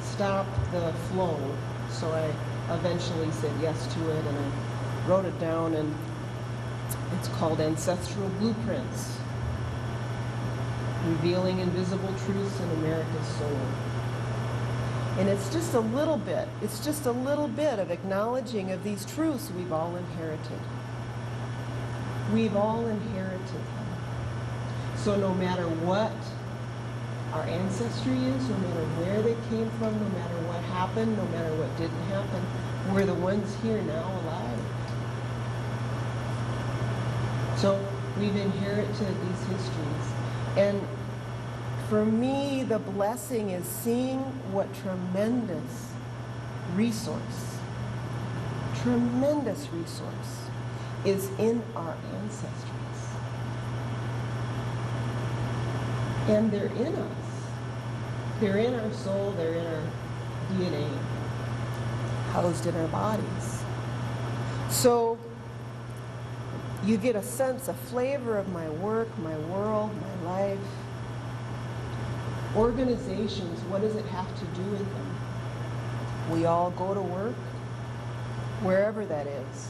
stop the flow. So I eventually said yes to it, and I wrote it down, and it's called Ancestral Blueprints, Revealing Invisible Truths in America's Soul. And it's just a little bit of acknowledging of these truths we've all inherited. We've all inherited them. So no matter what our ancestry is, no matter where they came from, no matter what happened, no matter what didn't happen, we're the ones here now alive. So we've inherited these histories. And for me, the blessing is seeing what tremendous resource is in our ancestries. And they're in us. They're in our soul, they're in our DNA, housed in our bodies. So you get a sense, a flavor of my work, my world, my life. Organizations, what does it have to do with them? We all go to work, wherever that is.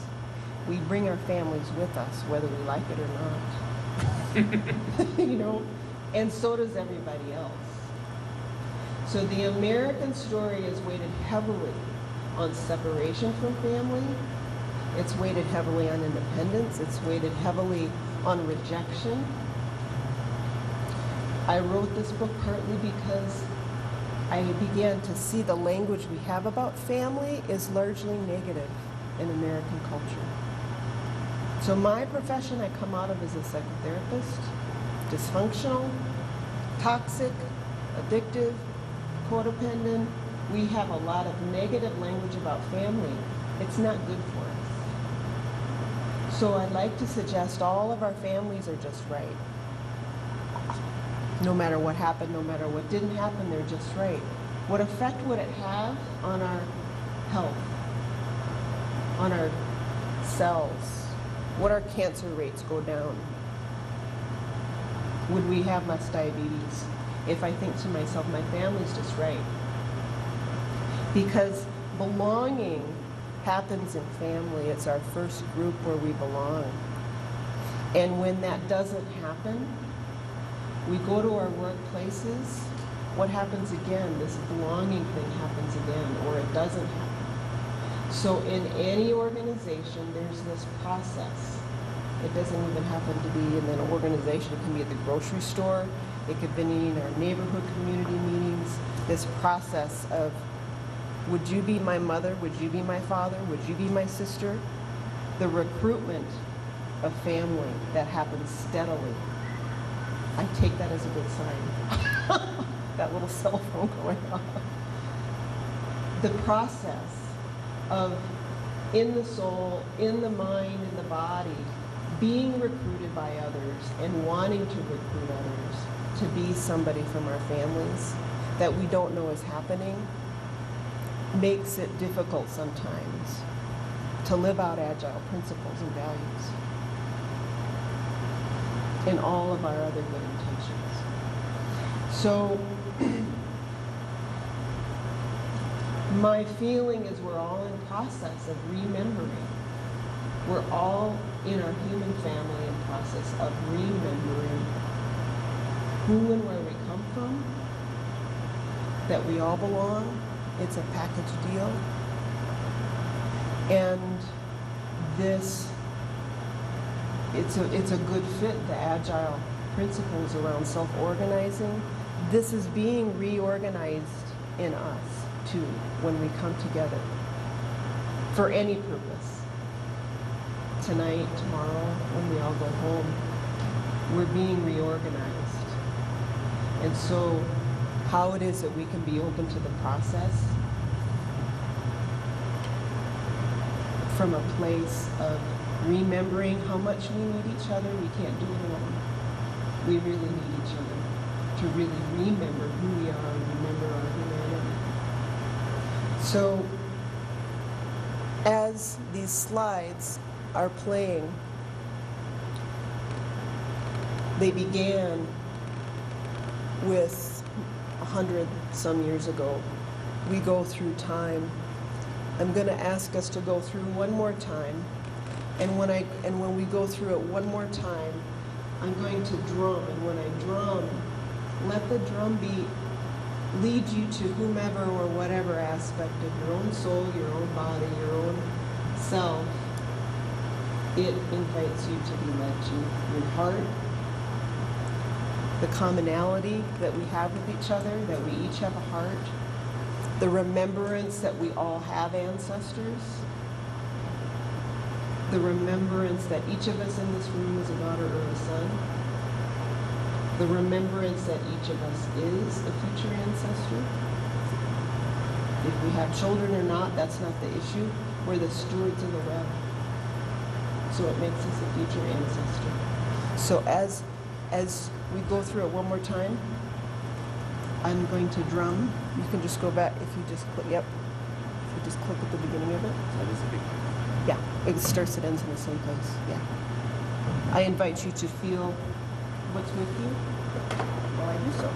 We bring our families with us, whether we like it or not. You know, and so does everybody else. So the American story is weighted heavily on separation from family. It's weighted heavily on independence. It's weighted heavily on rejection. I wrote this book partly because I began to see the language we have about family is largely negative in American culture. So my profession I come out of as a psychotherapist, dysfunctional, toxic, addictive, codependent. We have a lot of negative language about family. It's not good for us. So I'd like to suggest all of our families are just right. No matter what happened, no matter what didn't happen, they're just right. What effect would it have on our health, on our cells? Would our cancer rates go down? Would we have less diabetes? if I think to myself, my family's just right. Because belonging happens in family. It's our first group where we belong. And when that doesn't happen, we go to our workplaces, what happens again? This belonging thing happens again, or it doesn't happen. So in any organization, there's this process. It doesn't even happen to be in an organization. It can be at the grocery store. It could be in our neighborhood community meetings. This process of, would you be my mother? Would you be my father? Would you be my sister? The recruitment of family that happens steadily. I take that as a good sign. That little cell phone going off. The process of, in the soul, in the mind, in the body, being recruited by others and wanting to recruit others to be somebody from our families that we don't know is happening makes it difficult sometimes to live out Agile principles and values in all of our other good intentions. So my feeling is we're all in process of remembering. We're all in our human family in process of remembering who and where we come from, that we all belong. It's a package deal. And this, it's a good fit, the Agile principles around self-organizing. This is being reorganized in us, too, when we come together for any purpose. Tonight, tomorrow, when we all go home, we're being reorganized. And so, how it is that we can be open to the process from a place of remembering how much we need each other. We can't do it alone. We really need each other to really remember who we are and remember our humanity. So, as these slides are playing, they began with 100 some years ago. We go through time. I'm going to ask us to go through one more time, and when we go through it one more time, I'm going to drum, and when I drum, let the drum beat lead you to whomever or whatever aspect of your own soul, your own body, your own self. It invites you to be led to your heart, the commonality that we have with each other, that we each have a heart, the remembrance that we all have ancestors, the remembrance that each of us in this room is a daughter or a son, the remembrance that each of us is a future ancestor. If we have children or not, that's not the issue. We're the stewards of the web. So it makes us a future ancestor. So as we go through it one more time, I'm going to drum. You can just go back if you just click, yep. If you just click at the beginning of it. Yeah, it starts and ends in the same place, yeah. I invite you to feel what's with you while I do so.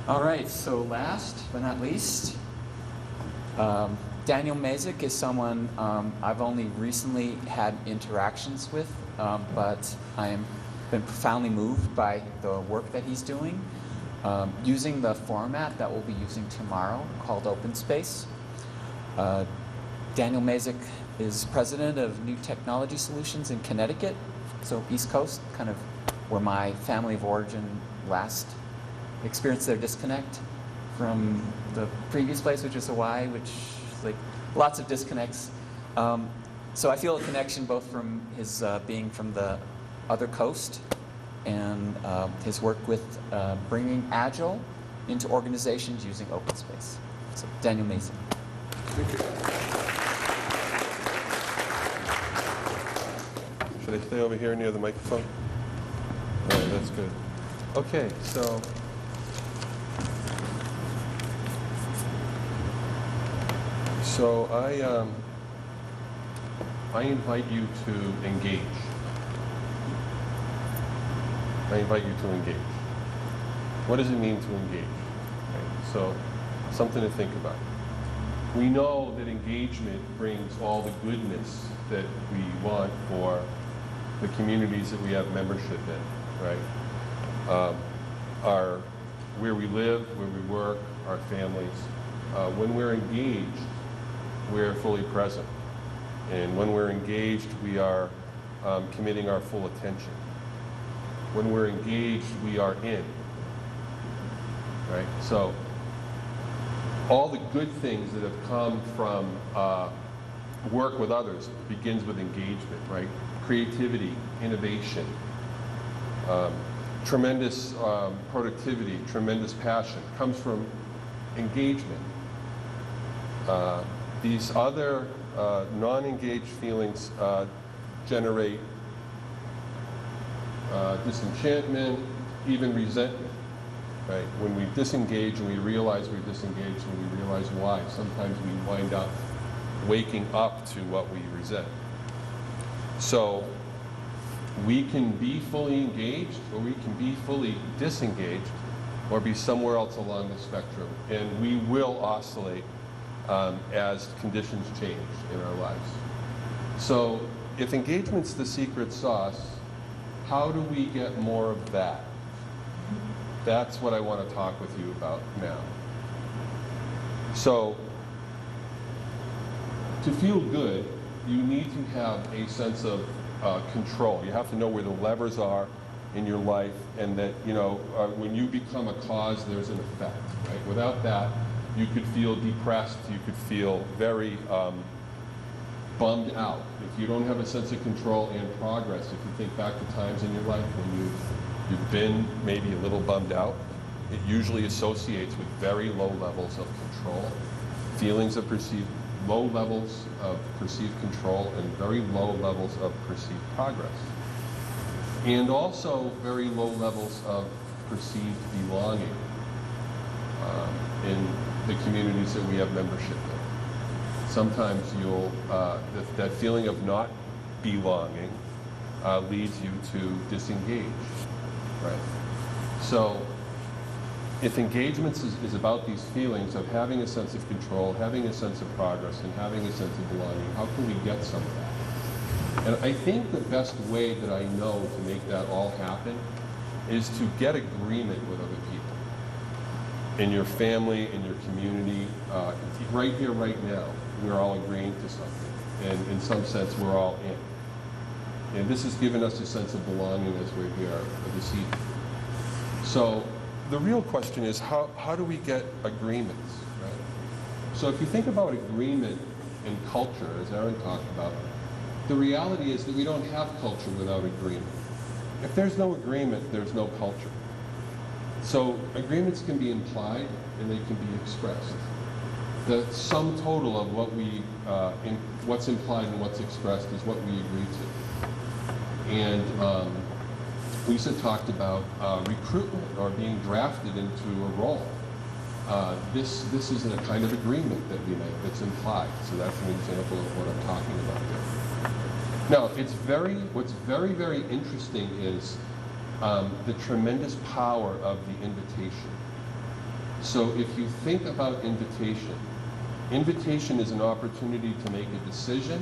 All right, so last but not least, Daniel Mazik is someone I've only recently had interactions with, but I am been profoundly moved by the work that he's doing, using the format that we'll be using tomorrow called Open Space. Daniel Mazik is president of New Technology Solutions in Connecticut, so East Coast, kind of where my family of origin last experienced their disconnect from the previous place, which is Hawaii, which is like lots of disconnects. So I feel a connection both from his being from the other coast and his work with bringing Agile into organizations using open space. So Daniel Mason. Thank you. Should I stay over here near the microphone? All right, that's good. Okay, so I invite you to engage. I invite you to engage. What does it mean to engage? Okay, so something to think about. We know that engagement brings all the goodness that we want for the communities that we have membership in, right? Where we live, where we work, our families. When we're engaged, we're fully present. And when we're engaged, we are committing our full attention. When we're engaged, we are in, right? So all the good things that have come from work with others begins with engagement, right? Creativity, innovation, tremendous productivity, tremendous passion comes from engagement. These other non-engaged feelings generate disenchantment, even resentment, right? When we disengage and we realize we're disengaged and we realize why, sometimes we wind up waking up to what we resent. So we can be fully engaged or we can be fully disengaged or be somewhere else along the spectrum. And we will oscillate as conditions change in our lives. So if engagement's the secret sauce, how do we get more of that? That's what I want to talk with you about now. So to feel good, you need to have a sense of control. You have to know where the levers are in your life, and that, you know, when you become a cause, there's an effect, right? Without that, you could feel depressed, you could feel very bummed out. If you don't have a sense of control and progress, if you think back to times in your life when you've been maybe a little bummed out, it usually associates with very low levels of control, feelings of low levels of perceived control, and very low levels of perceived progress. And also very low levels of perceived belonging in the communities that we have membership in. Sometimes that feeling of not belonging leads you to disengage, right? So if engagement is about these feelings of having a sense of control, having a sense of progress, and having a sense of belonging, how can we get some of that? And I think the best way that I know to make that all happen is to get agreement with other people. In your family, in your community, right here, right now, we're all agreeing to something. And in some sense, we're all in. And this has given us a sense of belonging as we're here this evening. So the real question is, how do we get agreements, right? So if you think about agreement and culture, as Aaron talked about, the reality is that we don't have culture without agreement. If there's no agreement, there's no culture. So agreements can be implied and they can be expressed. The sum total of what's implied and what's expressed is what we agree to. And Lisa talked about recruitment or being drafted into a role. This is a kind of agreement that we make that's implied. So that's an example of what I'm talking about here. Now, what's very, very interesting is the tremendous power of the invitation. So if you think about invitation is an opportunity to make a decision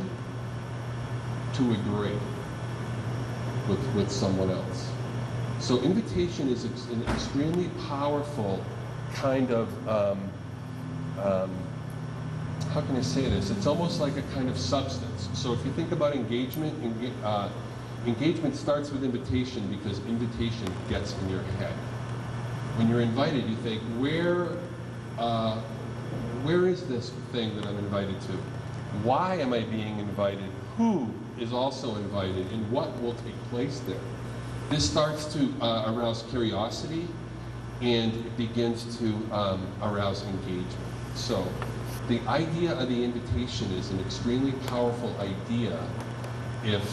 to agree with someone else. So invitation is an extremely powerful kind of, how can I say this? It's almost like a kind of substance. So if you think about engagement, engagement starts with invitation because invitation gets in your head. When you're invited, you think, where is this thing that I'm invited to? Why am I being invited? Who is also invited? And what will take place there? This starts to arouse curiosity, and it begins to arouse engagement. So the idea of the invitation is an extremely powerful idea if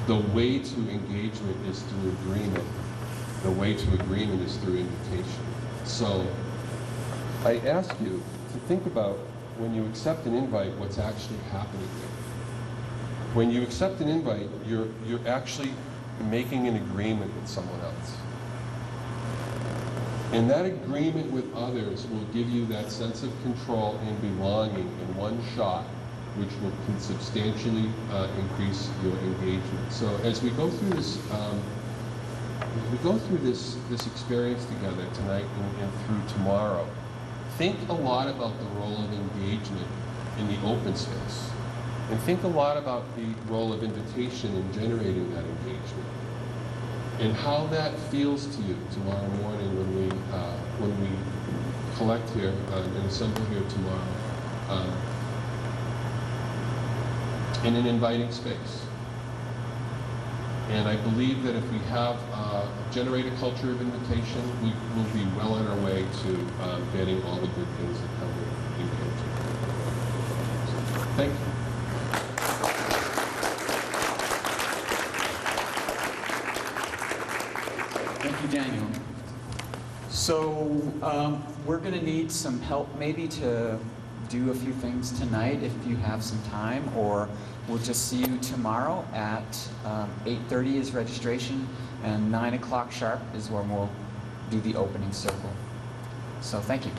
the way to engagement is through agreement. The way to agreement is through invitation. So I ask you to think about when you accept an invite, what's actually happening there. When you accept an invite, you're actually making an agreement with someone else. And that agreement with others will give you that sense of control and belonging in one shot, which can substantially increase your engagement. So as we go through this experience together tonight and through tomorrow, think a lot about the role of engagement in the open space. And think a lot about the role of invitation in generating that engagement. And how that feels to you tomorrow morning when we collect here and assemble here tomorrow in an inviting space. And I believe that if we have generate a culture of invitation, we will be well on our way to getting all the good things that come with engagement. Thank you. Thank you, Daniel. So we're going to need some help maybe to do a few things tonight if you have some time, or we'll just see you tomorrow at 8:30 is registration, and 9 o'clock sharp is when we'll do the opening circle. So thank you.